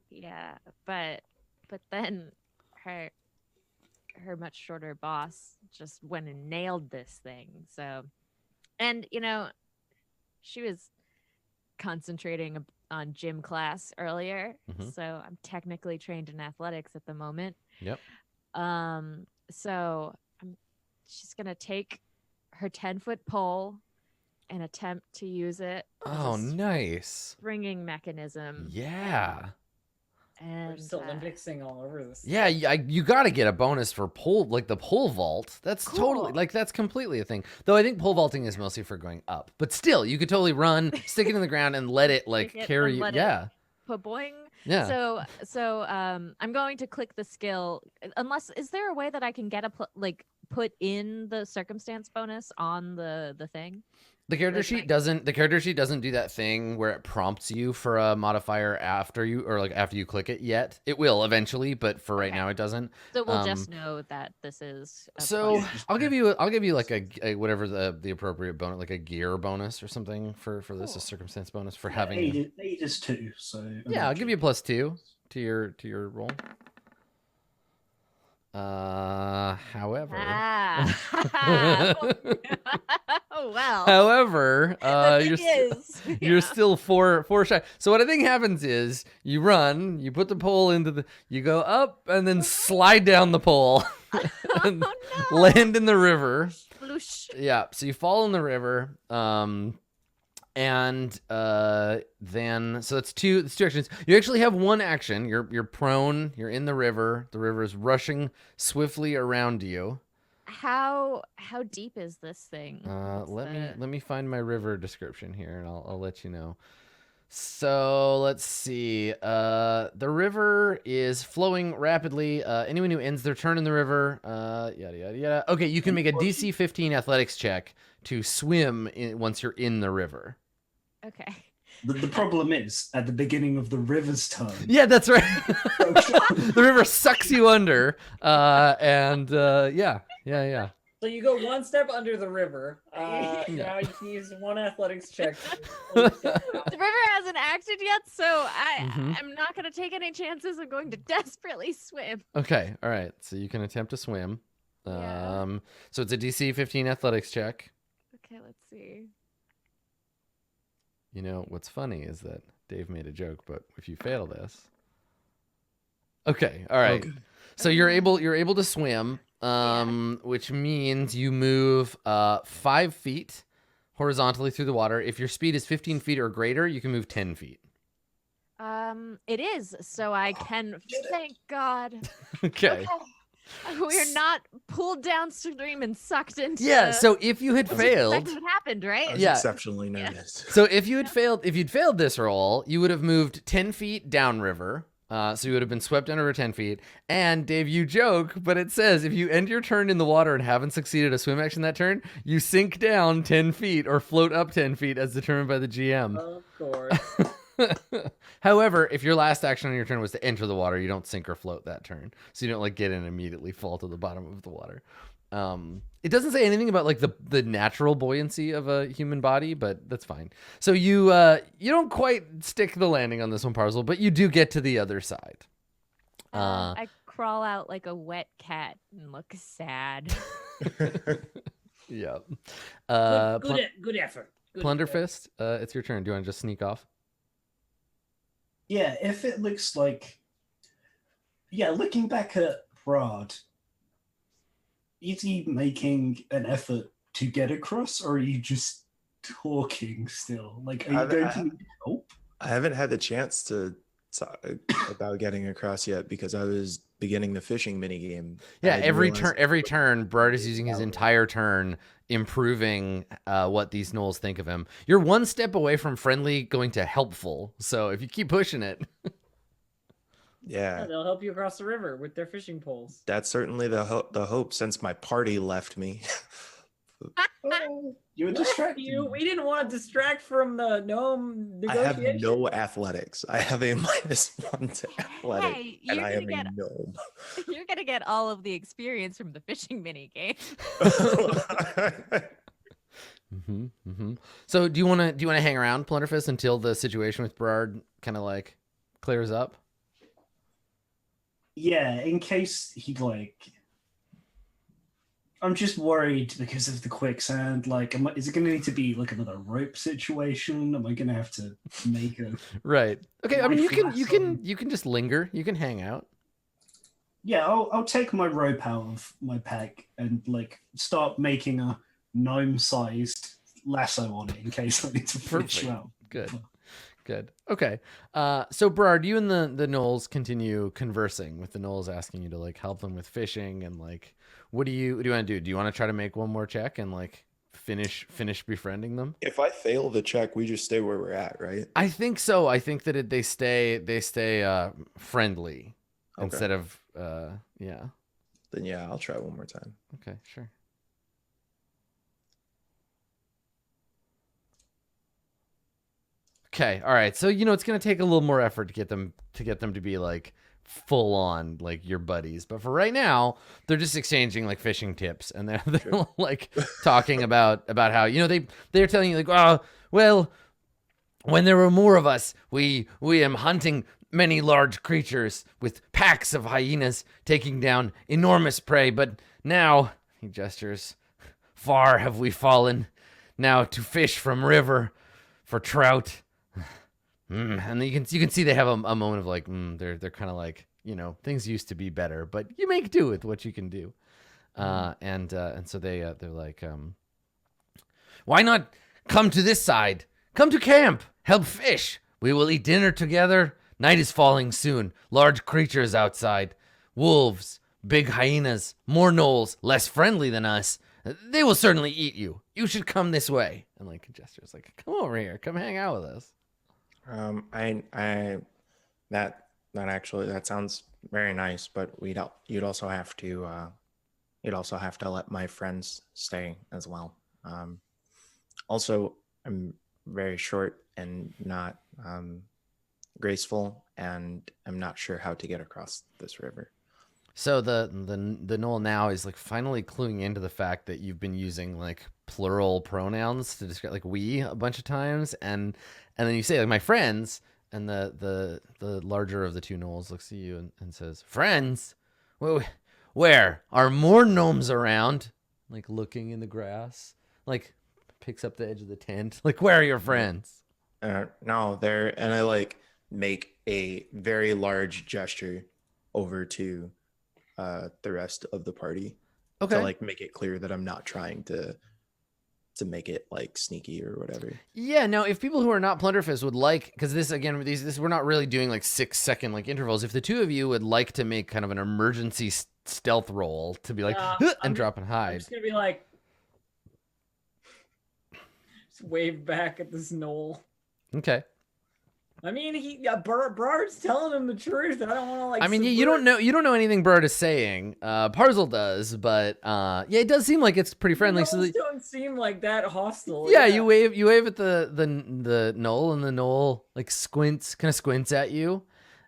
Yeah, but then her much shorter boss just went and nailed this thing. So, and she was concentrating on gym class earlier, Mhm. so I'm technically trained in athletics at the moment. Yep. So she's gonna take her 10-foot pole and attempt to use it. as a Oh, nice. springing mechanism. Yeah. We're And just Olympicing all over this. Yeah, you got to get a bonus for pole, like the pole vault. That's totally, Cool. like, that's completely a thing. Though I think pole vaulting is mostly for going up. But still, you could totally run, stick it in the ground, and let it, like, Stick it carry and you. let it- Yeah. Boing. Yeah. So I'm going to click the skill. Unless, is there a way that I can get put in the circumstance bonus on the thing? The character Like, sheet doesn't. The character sheet doesn't do that thing where it prompts you for a modifier after you, or like after you click it yet. It will eventually, but for right Okay. now, it doesn't. So we'll just know that this is. A So plus. I'll give you like a whatever the appropriate bonus, like a gear bonus or something for this, a Cool. circumstance bonus for having. Aid is 2, so Yeah, I'll give you a +2 to your roll. However. Ah. Oh well. However, The thing you're is, still four shy. So what I think happens is you run, you put the pole into you go up and then slide down the pole and Oh no. land in the river. Sploosh. Yeah, so you fall in the river. And then so it's two actions. You actually have one action. You're prone, you're in the river. The river is rushing swiftly around you. How deep is this thing? What's Let me find my river description here, and I'll let you know. So let's see. The river is flowing rapidly. Anyone who ends their turn in the river, yada yada yada. Okay, you can make a DC 15 athletics check to swim once you're in the river. Okay. The problem is, at the beginning of the river's turn, Yeah, that's right. The river sucks you under, and yeah. So you go one step under the river. Now you can use one athletics check. The river hasn't acted yet, so Mhm. I'm not going to take any chances. I'm going to desperately swim. Okay, all right. So you can attempt to swim. Yeah. So it's a DC 15 athletics check. Okay, let's see. You know, what's funny is that Dave made a joke, but if you fail this. Okay, all right. Okay. So you're able to swim, which means you move 5 feet horizontally through the water. If your speed is 15 feet or greater, you can move 10 feet. It is, so I can. Thank God. Okay. We're not pulled downstream and sucked into. Yeah, so if you had That's failed, exactly what happened, right? That was Yeah. exceptionally noticed. so if you'd failed this roll, you would have moved 10 feet downriver. So you would have been swept under 10 feet. And Dave, you joke, but it says if you end your turn in the water and haven't succeeded a swim action that turn, you sink down 10 feet or float up 10 feet as determined by the GM. Of course. However, if your last action on your turn was to enter the water, you don't sink or float that turn. So you don't like get in and immediately fall to the bottom of the water. It doesn't say anything about like the natural buoyancy of a human body, but that's fine. So you don't quite stick the landing on this one, Parcel, but you do get to the other side. I crawl out like a wet cat and look sad. Yeah. Good effort. Good Plunderfist, it's your turn. Do you want to just sneak off? yeah, if it looks like, looking back at Brad, is he making an effort to get across, or are you just talking still? Like, are you going to need help? I haven't had the chance to talk about getting across yet because I was beginning the fishing minigame. Yeah, I didn't realize- every turn, Brad is using his entire turn improving what these gnolls think of him. You're one step away from friendly going to helpful. So if you keep pushing it, Yeah, they'll help you across the river with their fishing poles. that's certainly the hope since my party left me. Oh, you were distracted. We didn't want to distract from the gnome I have negotiation. no athletics. I have a -1 to athletic, Hey, and you're I gonna am a gnome. You're gonna get all of the experience from the fishing mini game. So do you want to hang around, Plunderfist, until the situation with Berard kind of like clears up? Yeah, in case he I'm just worried because of the quicksand. Like, is it going to need to be like another rope situation? Am I going to have to make a? Right. Okay. I mean, you Lifeless can just linger. You can hang out. Yeah, I'll take my rope out of my pack and like start making a gnome-sized lasso on it in case I need to fish Perfect. you out. Good. Okay. So Berard, you and the Knolls continue conversing with the Knolls, asking you to like help them with fishing and like, what do you want to do? Do you want to try to make one more check and like finish befriending them? If I fail the check, we just stay where we're at, right? I think so. I think that they stay friendly Okay. instead of yeah. Then yeah, I'll try one more time. Okay, sure. Okay, all right. So it's gonna take a little more effort to get them to be like full on like your buddies. But for right now, they're just exchanging like fishing tips, and they're Sure. like talking about how they're telling you like, oh well, when there were more of us, we am hunting many large creatures with packs of hyenas taking down enormous prey. But now, he gestures, far have we fallen. Now to fish from river for trout. And you can see they have a moment of like they're kind of like things used to be better, but you make do with what you can do. And so they're like, why not come to this side? Come to camp, help fish. We will eat dinner together. Night is falling soon. Large creatures outside, wolves, big hyenas, more gnolls, less friendly than us. They will certainly eat you. You should come this way. And like gestures like, come over here, come hang out with us. That sounds very nice, but you'd also have to let my friends stay as well. Also, I'm very short and not graceful, and I'm not sure how to get across this river. So the Gnoll now is like finally cluing into the fact that you've been using like plural pronouns to describe like we a bunch of times, and then you say like my friends, and the larger of the two Gnolls looks at you and says, friends? Where are more gnomes around? Like looking in the grass, like picks up the edge of the tent. Like, where are your friends? No, and I like make a very large gesture over to the rest of the party. Okay. To like make it clear that I'm not trying to make it like sneaky or whatever. Yeah, now if people who are not Plunderfists would like, because this again, this we're not really doing like 6-second like intervals. If the two of you would like to make kind of an emergency stealth roll to be like and drop and I'm hide. just gonna be like, just wave back at this Knoll. Okay. I mean, Bard's telling him the truth. I don't want to like. I mean, you don't know anything Bird is saying. Parzel does, but yeah, it does seem like it's pretty friendly. So don't seem like that hostile. yeah, you wave at the Knoll, and the Knoll like squints at you,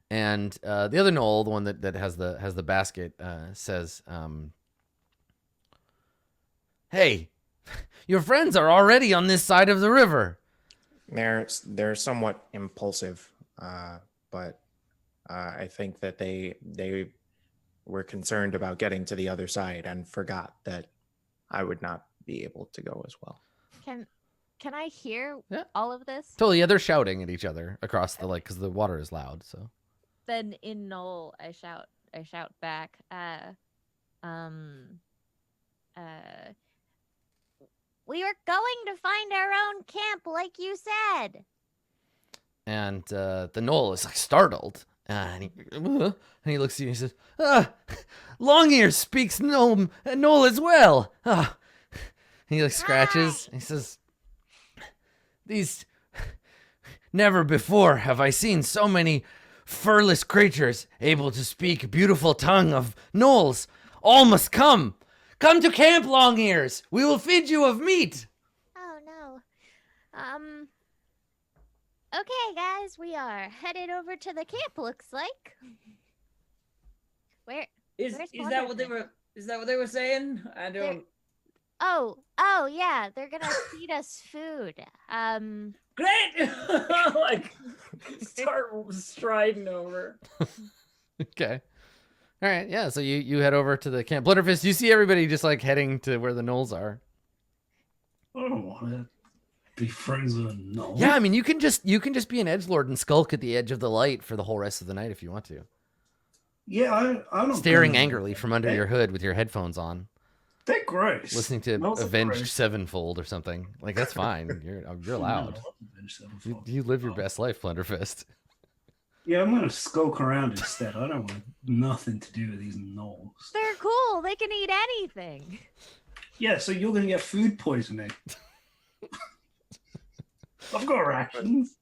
and the other Knoll, the one that has the basket, says, "Hey, your friends are already on this side of the river." They're somewhat impulsive, but I think that they were concerned about getting to the other side and forgot that I would not be able to go as well. Can I hear Yeah. all of this? Totally, yeah, they're shouting at each other across the lake because the water is loud. So Then in Knoll, I shout back. We were going to find our own camp, like you said. and the Knoll is like startled, and he looks at you and he says, Longear speaks Knoll as well. He like scratches. He says, "These never before have I seen so many furless creatures able to speak beautiful tongue of Knolls. All must come. Come to camp, Long Ears. We will feed you of meat." Oh no. Okay, guys, we are headed over to the camp. Looks like. Where? Is Where's that what they Plunderfist? were? Is that what they were saying? I don't. Oh, yeah, they're gonna feed us food. Great! Like, start striding over. Okay. All right. Yeah. So you head over to the camp. Blunderfist, you see everybody just like heading to where the Knolls are. I don't want to be friends with a gnoll. Yeah. I mean, you can just be an edgelord and skulk at the edge of the light for the whole rest of the night if you want to. Yeah, I don't. Staring kinda- angrily from under your hood with your headphones on. They're gross. listening to Gnolls are Avenged gross. Sevenfold or something. Like that's fine. You're allowed. No, I love Avenged Sevenfold. You live your best life, Plunderfist. Yeah, I'm gonna skulk around instead. I don't want nothing to do with these gnolls. They're cool. They can eat anything. Yeah, so you're gonna get food poisoning. I've got rations.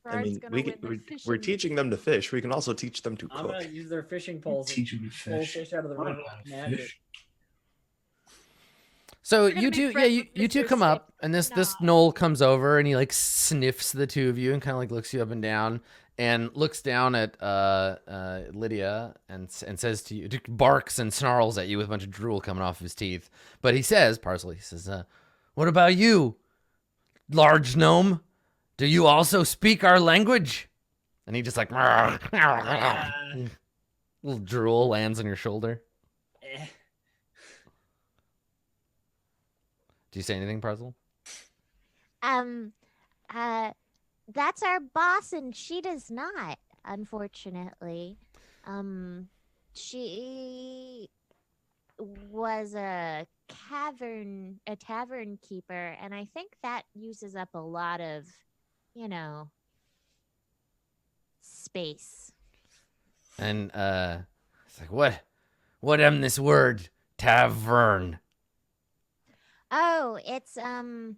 I mean, we're teaching them to fish. We can also teach them to I'm cook. gonna use their fishing poles and Teach them to pull fish. fish out of the I don't river. know how to Magic. fish. So We're gonna you be two, friends with you two Mr. come up, Snip. and this No. knoll comes over, and he like sniffs the two of you, and kind of like looks you up and down, and looks down at Lydia, and says to you, barks and snarls at you with a bunch of drool coming off his teeth. But he says, Parsley, he says, "What about you, large gnome? Do you also speak our language?" And he just like little drool lands on your shoulder. Eh. Do you say anything, Parcel? That's our boss, and she does not, unfortunately. She was a tavern keeper, and I think that uses up a lot of, space. And it's like, what this word tavern? Oh, it's a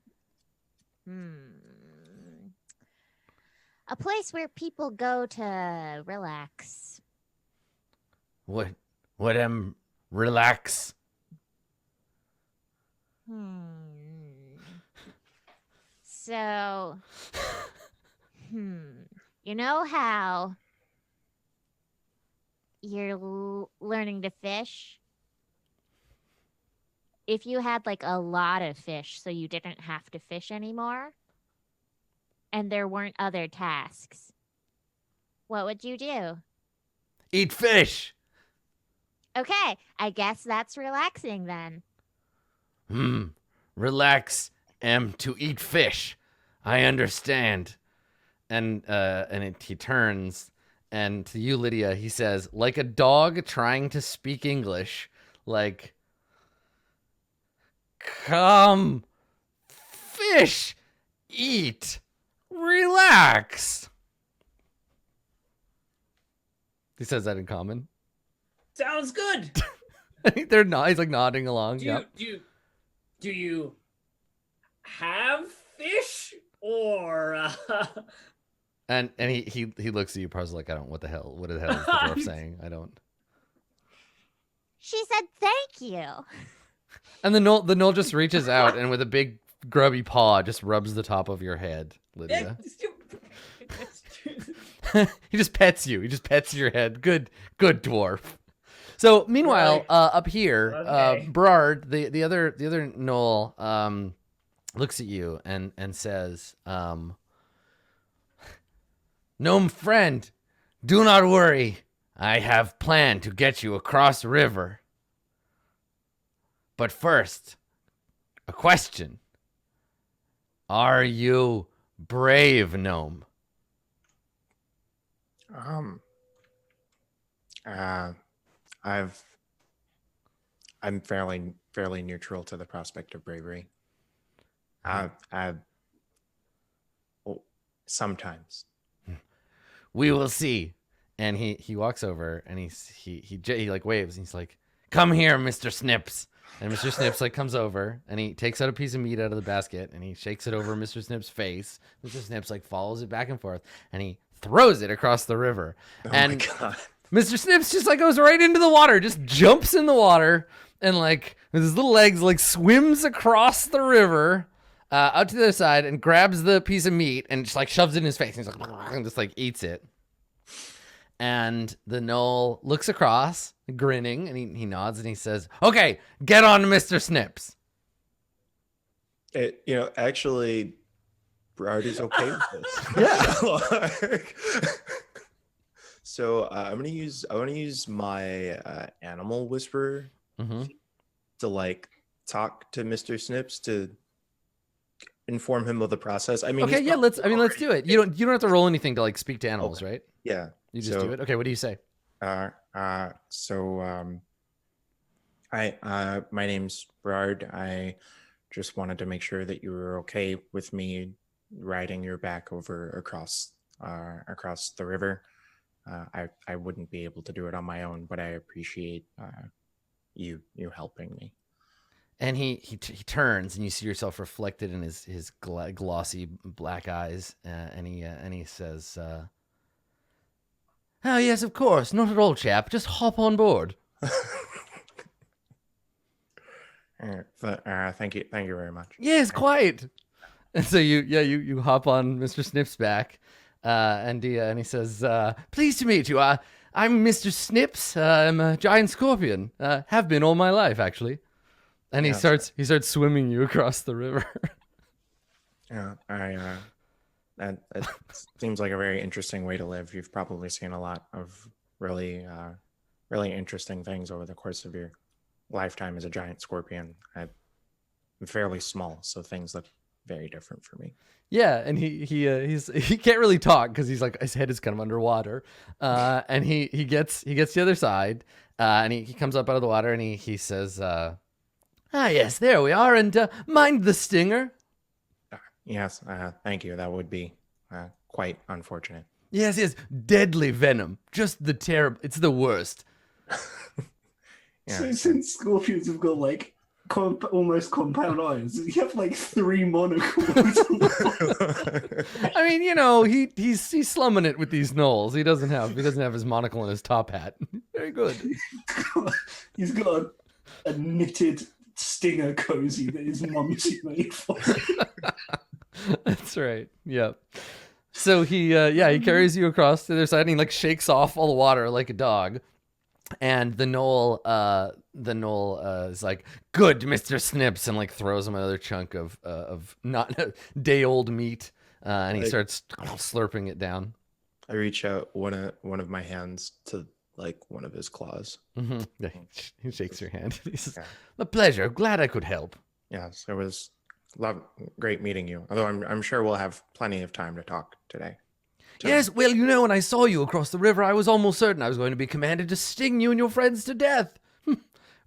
place where people go to relax. What relax? So, you know how you're learning to fish? If you had like a lot of fish so you didn't have to fish anymore and there weren't other tasks, what would you do? Eat fish. Okay, I guess that's relaxing then. Relax to eat fish. I understand. And he turns, and to you, Lydia, he says, like a dog trying to speak English, like, come, fish, eat, relax. He says that in common. Sounds good. They're not. He's like nodding along. Do you have fish or? And he looks at you, Parcel, like, I don't. What the hell is the dwarf saying? I don't. She said thank you. And the knoll just reaches out and with a big grubby paw just rubs the top of your head, Lydia. He just pets you. He just pets your head. Good dwarf. So meanwhile, Right. up here, Okay. Brard, the other knoll, looks at you and says, "Gnome friend, do not worry. I have planned to get you across the river. But first, a question. Are you brave, gnome?" I'm fairly neutral to the prospect of bravery. Sometimes. We will see. And he walks over and he like waves and he's like, "Come here, Mr. Snips." And Mr. Snips like comes over and he takes out a piece of meat out of the basket and he shakes it over Mr. Snips' face. Mr. Snips like follows it back and forth and he throws it across the river. Oh and my god. Mr. Snips just like goes right into the water, just jumps in the water and like with his little legs like swims across the river out to the other side and grabs the piece of meat and just like shoves it in his face and he's like and just like eats it. And the knoll looks across, grinning, and he nods and he says, "Okay, get on to Mr. Snips." Actually, Brard is okay with this. So I want to use my animal whisperer to like talk to Mr. Snips to inform him of the process. I mean, Okay, yeah, let's do it. You don't have to roll anything to like speak to animals, right? Yeah. You just do it. Okay, what do you say? So Hi, my name's Berard. I just wanted to make sure that you were okay with me riding your back over across the river. I wouldn't be able to do it on my own, but I appreciate you helping me. And he turns, and you see yourself reflected in his glossy black eyes, and he says, "Oh yes, of course, not at all, chap. Just hop on board." Thank you very much. Yes, quite. And so you hop on Mr. Snip's back, and he says, "Pleased to meet you. I'm Mr. Snips. I'm a giant scorpion. Have been all my life, actually." And he starts swimming you across the river. Yeah, that seems like a very interesting way to live. You've probably seen a lot of really interesting things over the course of your lifetime as a giant scorpion. I'm fairly small, so things look very different for me. Yeah, and he can't really talk because he's like his head is kind of underwater, and he gets the other side, and he comes up out of the water, and he says, yes, there we are, and mind the stinger." Yes, thank you. That would be quite unfortunate. Yes, deadly venom, just the terrible. It's the worst. Yeah. So since scorpions have got like almost compound eyes, you have like 3 monocles. I mean, he's slumming it with these gnolls. He doesn't have his monocle in his top hat. Very good. He's got a knitted stinger cozy that his mum's made for him. That's right. Yep. So he carries you across to the other side, and he like shakes off all the water like a dog. And the gnoll is like, "Good, Mr. Snips," and like throws him another chunk of not day old meat, and he starts slurping it down. I reach out one of my hands to like one of his claws. Mm-hmm. Yeah, he shakes your hand. He says, "A pleasure. Glad I could help." Yes, it was great meeting you. Although I'm sure we'll have plenty of time to talk today. Yes, well, when I saw you across the river, I was almost certain I was going to be commanded to sting you and your friends to death.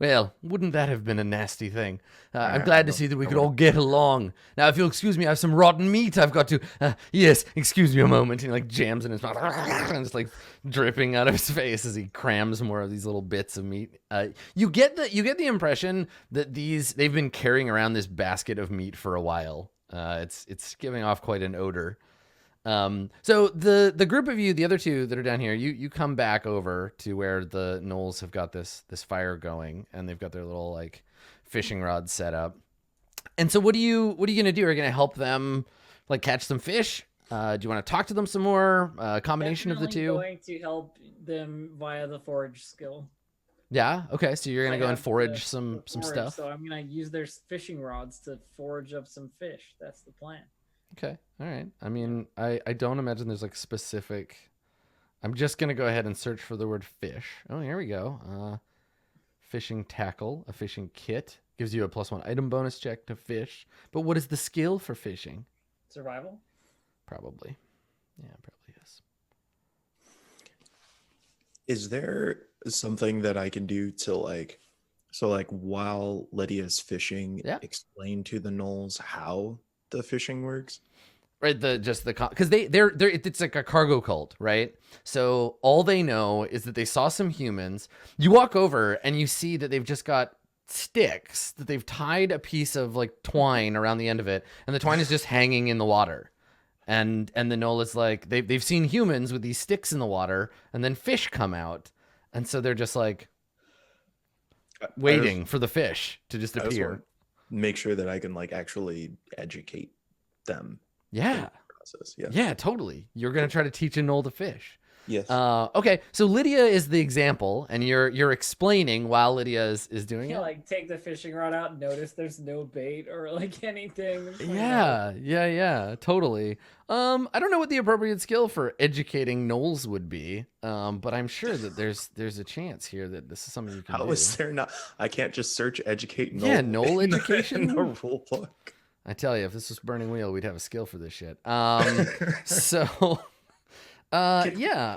Well, wouldn't that have been a nasty thing? I'm glad to see that we could all get along. Now, if you'll excuse me, I have some rotten meat I've got to... yes, excuse me a moment. And he, like, jams in his mouth, and it's, like, dripping out of his face as he crams more of these little bits of meat. You get the impression that they've been carrying around this basket of meat for a while. It's giving off quite an odor. So the group of you, the other two that are down here, you come back over to where the gnolls have got this fire going, and they've got their little like fishing rods set up. And so what are you gonna do? Are you gonna help them like catch some fish? Do you want to talk to them some more? Combination of the two. Going to help them via the forage skill. Yeah. Okay. So you're gonna go and forage some forage, stuff. So I'm gonna use their fishing rods to forage up some fish. That's the plan. Okay. All right. I mean, I don't imagine there's like specific. I'm just going to go ahead and search for the word fish. Oh, here we go. Fishing tackle, a fishing kit. Gives you a +1 item bonus check to fish. But what is the skill for fishing? Survival? Probably. Yeah, probably is. Is there something that I can do to like, so like while Lydia's fishing, explain to the gnolls how the fishing works? Right, because they're it's like a cargo cult, right? So all they know is that they saw some humans. You walk over and you see that they've just got sticks that they've tied a piece of like twine around the end of it, and the twine is just hanging in the water. And the gnoll is like they've seen humans with these sticks in the water, and then fish come out, and so they're just like waiting for the fish to just appear. Make sure that I can like actually educate them. Yeah. Process. Yeah, totally. You're gonna try to teach a gnoll to fish. Yes. Okay. So Lydia is the example, and you're explaining while Lydia is doing it. Like take the fishing rod out and notice there's no bait or like anything. Yeah, totally. I don't know what the appropriate skill for educating gnolls would be, but I'm sure that there's a chance here that this is something you can do. How is there not? I can't just search educate gnoll. Yeah, gnoll education. In a rule book. I tell you, if this was Burning Wheel, we'd have a skill for this shit. So, yeah.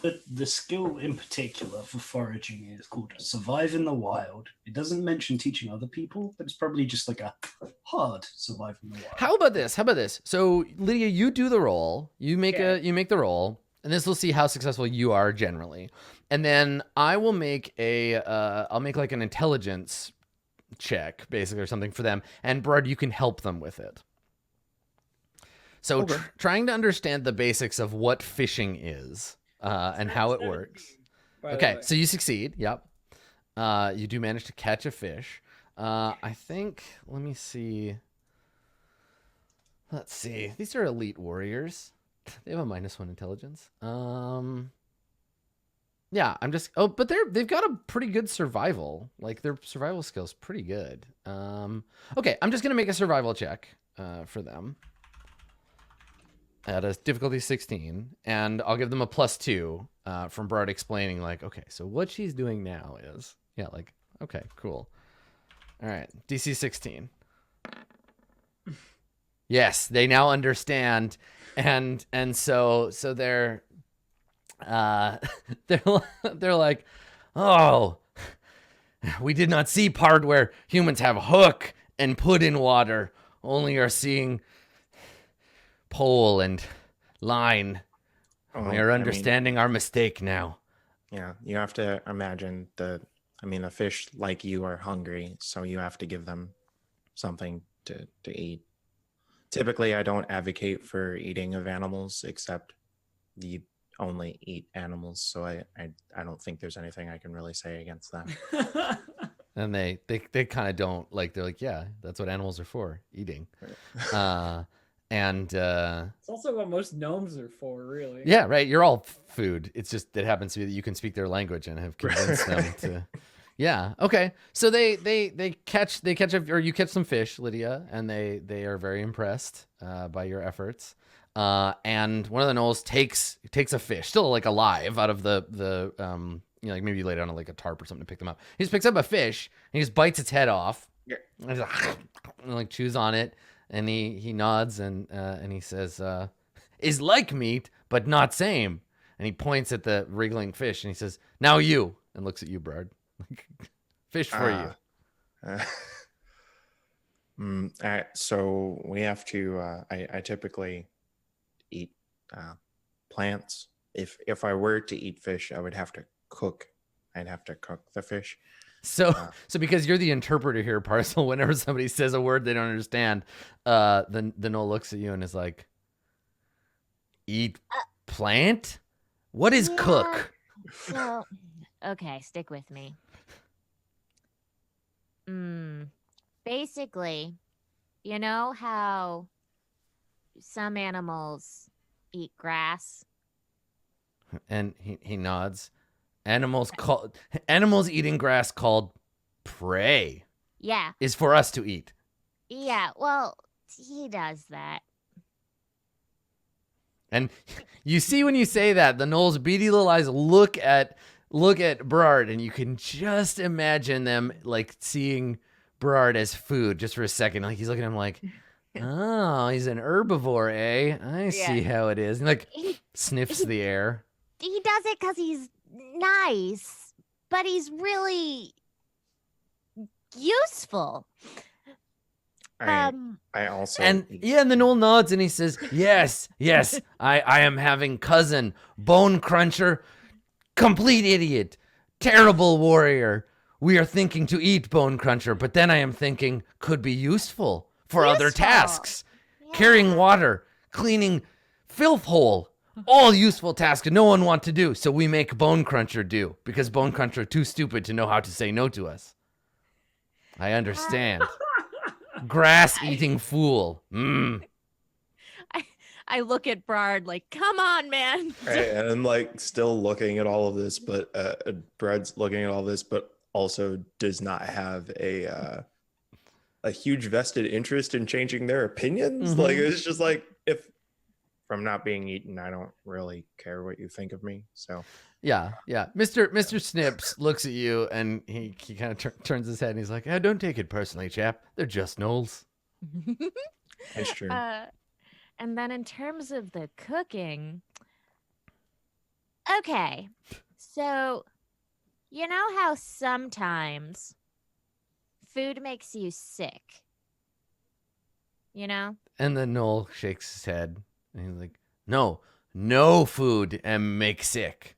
the skill in particular for foraging is called Survive in the Wild. It doesn't mention teaching other people, but it's probably just like a hard Survive in the Wild. How about this? How about this? So Lydia, you do the roll. You make the roll, and this will see how successful you are generally. And then I will make I'll make like an intelligence check, basically, or something for them. And Brad, you can help them with it. So trying to understand the basics of what fishing is and how it works. Okay, so you succeed. Yep. You do manage to catch a fish. I think, let me see. Let's see. These are elite warriors. They have a -1 intelligence. Yeah, I'm just, but they've got a pretty good survival. Like their survival skill's pretty good. Okay, I'm just going to make a survival check for them. At a difficulty 16, and I'll give them a +2 from Brad explaining, like, okay, so what she's doing now is, yeah, like, okay, cool. All right, DC 16. Yes, they now understand, and so they're they're like, oh, we did not see part where humans have hook and put in water, only are seeing pole and line. We are understanding our mistake now. Yeah, you have to imagine the fish like you are hungry, so you have to give them something to eat. Typically, I don't advocate for eating of animals, except you only eat animals, so I don't think there's anything I can really say against that. And they kind of don't, like, they're like, yeah, that's what animals are for, eating. And it's also what most gnomes are for, really. Yeah, right. You're all food. It's just it happens to be that you can speak their language and have convinced them to. Yeah. Okay. So they catch up, or you catch some fish, Lydia, and they are very impressed by your efforts. And one of the gnolls takes a fish, still like alive, out of the like maybe you lay down on like a tarp or something to pick them up. He just picks up a fish and he just bites its head off. Yeah. And like chews on it. And he nods and he says, "Is like meat, but not same." And he points at the wriggling fish and he says, "Now you," and looks at you, Brad. Fish for you. So we have to. I typically eat plants. If I were to eat fish, I would have to cook. I'd have to cook the fish. So because you're the interpreter here, Parcel, whenever somebody says a word they don't understand, the gnoll looks at you and is like, "Eat plant? What is cook?" So, okay, stick with me. Basically, you know how some animals eat grass? And he nods. Animals eating grass called prey. Yeah. Is for us to eat. Yeah, well, he does that. And you see when you say that, the gnoll's beady little eyes look at Brard, and you can just imagine them like seeing Brard as food just for a second. Like he's looking at him like, oh, he's an herbivore, eh? I see how it is. And like sniffs the air. He does it because he's nice, but he's really useful. I also and the gnoll nods and he says, yes, I am having cousin, Bone Cruncher, complete idiot, terrible warrior. We are thinking to eat Bone Cruncher, but then I am thinking could be useful for other tasks. Yeah. Carrying water, cleaning filth hole, all useful tasks no one want to do. So we make Bone Cruncher do, because Bone Cruncher too stupid to know how to say no to us. I understand. Grass-eating fool. I look at Brard like, come on, man. Right, and I'm like still looking at all of this, but Brad's looking at all this, but also does not have a huge vested interest in changing their opinions. Mm-hmm. Like it's just like, if I'm not being eaten, I don't really care what you think of me. So yeah. Mr. Snips looks at you and he kind of turns his head and he's like, don't take it personally, chap. They're just gnolls. That's true. And then in terms of the cooking, Okay. So, you know how sometimes food makes you sick? You know? And then Noel shakes his head and he's like, no food and make sick.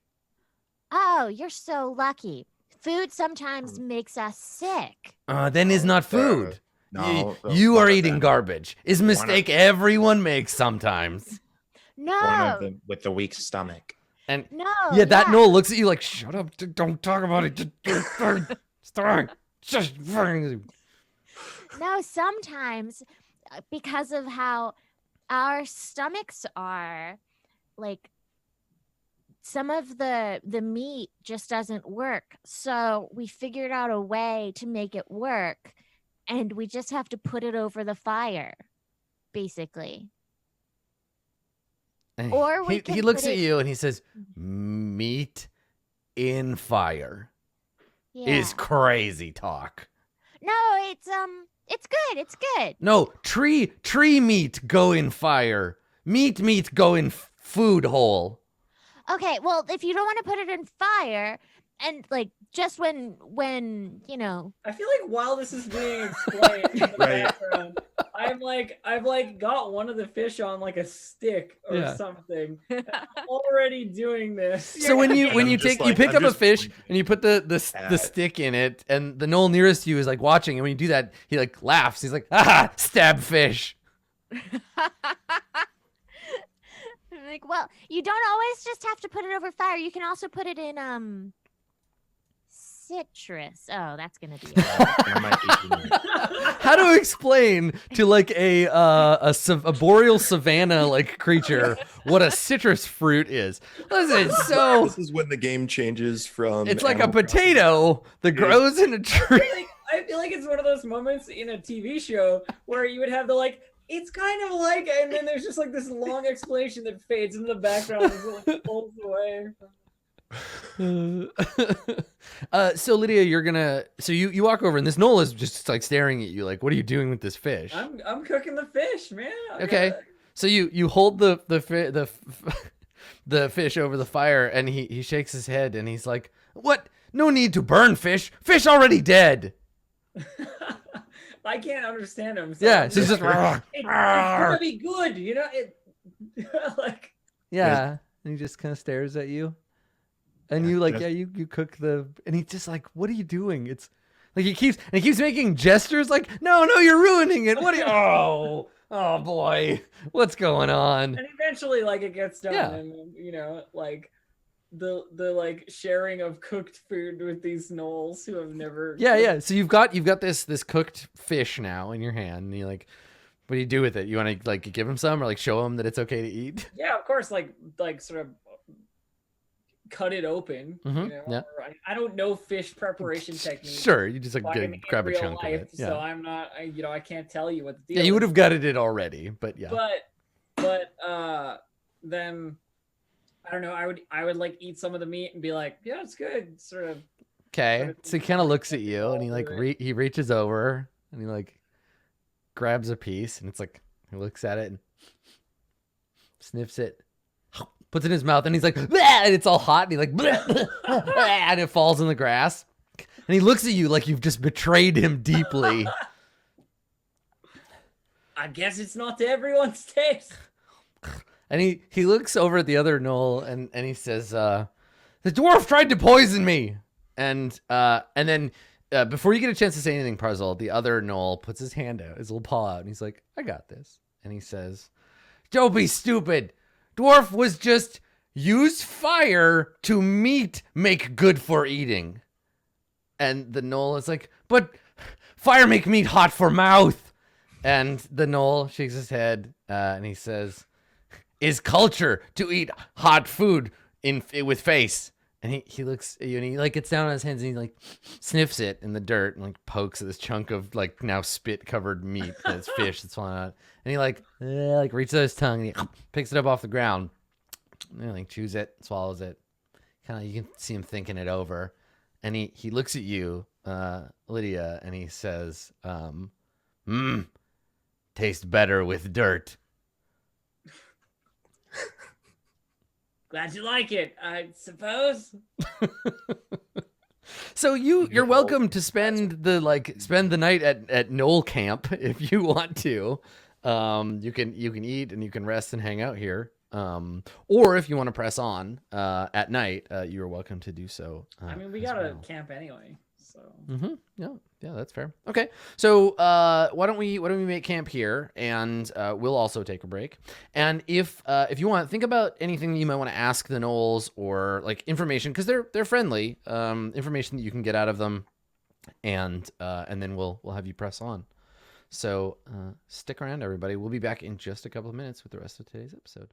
Oh, you're so lucky. Food sometimes makes us sick. Then it's not food. No, you one are of eating them- garbage. Is a mistake everyone makes sometimes. No. One of them with the weak stomach. And No. yeah, that Noel looks at you like, shut up, don't talk about it. Start. Just No, sometimes because of how our stomachs are, like some of the meat just doesn't work. So we figured out a way to make it work, and we just have to put it over the fire, basically. And Or we he can looks put at it- you and he says, meat in fire Yeah. is crazy talk. No, it's good. It's good. No, tree meat go in fire. Meat go in food hole. Okay, well, if you don't want to put it in fire, and like just when you know, I feel like while this is being explained in the Right. background, I've got one of the fish on like a stick or Yeah. something. I'm already doing this. So when you I'm just take you like- pick I'm up a just fish pointing and you put the at it. stick in it, and the Knoll nearest to you is like watching, and when you do that, he like laughs. He's like, ah, stab fish. I'm like, well, you don't always just have to put it over fire. You can also put it in citrus. Oh, that's gonna be. That might be too much. How to explain to like a boreal savanna like creature what a citrus fruit is? Listen, so This is when the game changes from. it's like a Animal Crossing. potato that grows in a tree. I feel like it's one of those moments in a TV show where you would have the like, it's kind of like, and then there's just like this long explanation that fades into the background as it like pulls away. So Lydia, you walk over and this Knoll is just like staring at you like, what are you doing with this fish? I'm cooking the fish, man. Okay. So you hold the fish over the fire, and he shakes his head and he's like, what? No need to burn fish. Fish already dead. I can't understand him. So Yeah, I'm so he's just it's gonna be good, you know. It like yeah, and he just kind of stares at you, and Yeah, you like that's- you cook and he's just like, what are you doing? It's like he keeps making gestures like, no, you're ruining it. What are you? Oh boy, what's going on? and eventually like it gets done, Yeah. and you know like the like sharing of cooked food with these gnolls who have never Yeah. So you've got this cooked fish now in your hand, and you like, what do you do with it? You want to like give him some, or like show him that it's okay to eat? Yeah, of course, like sort of cut it open. Mhm, You know, yeah. or I don't know fish preparation techniques. Sure, you just like fucking in grab a real chunk of life, it. Yeah, So I'm not, I can't tell you what the deal yeah, you would is. have gutted it already, but yeah. But then I don't know. I would like eat some of the meat and be like, yeah, it's good. Sort of. Okay, so he kind of looks at you and he like he reaches over and he like grabs a piece and it's like he looks at it and sniffs it, puts it in his mouth, and he's like, "Bleh!" And it's all hot, and he like, "Bleh!" and it falls in the grass, and he looks at you like you've just betrayed him deeply. I guess it's not to everyone's taste. And he looks over at the other Knoll and he says, the dwarf tried to poison me. And then before you get a chance to say anything, Puzzle, the other Knoll puts his hand out, his little paw out, and he's like, I got this. And he says, don't be stupid. Dwarf was just use fire to meat make good for eating. And the Knoll is like, but fire make meat hot for mouth. And the Knoll shakes his head and he says, is culture to eat hot food with face. And he looks at you and he like gets down on his hands and he like sniffs it in the dirt and like pokes at this chunk of like now spit covered meat that's fish that's falling out. And he like reaches out his tongue and he picks it up off the ground and he like chews it, swallows it. Kind of you can see him thinking it over. And he looks at you, Lydia, and he says, tastes better with dirt. Glad you like it, I suppose. So you're welcome to spend the night at Knoll Camp if you want to. You can eat and you can rest and hang out here. Or if you want to press on at night, you are welcome to do so. I mean, we as got a well. camp anyway, so. Yeah, that's fair. Okay, so why don't we make camp here, and we'll also take a break. And if you want, think about anything you might want to ask the Knolls or like information, because they're friendly. Information that you can get out of them, and then we'll have you press on. So stick around, everybody. We'll be back in just a couple of minutes with the rest of today's episode.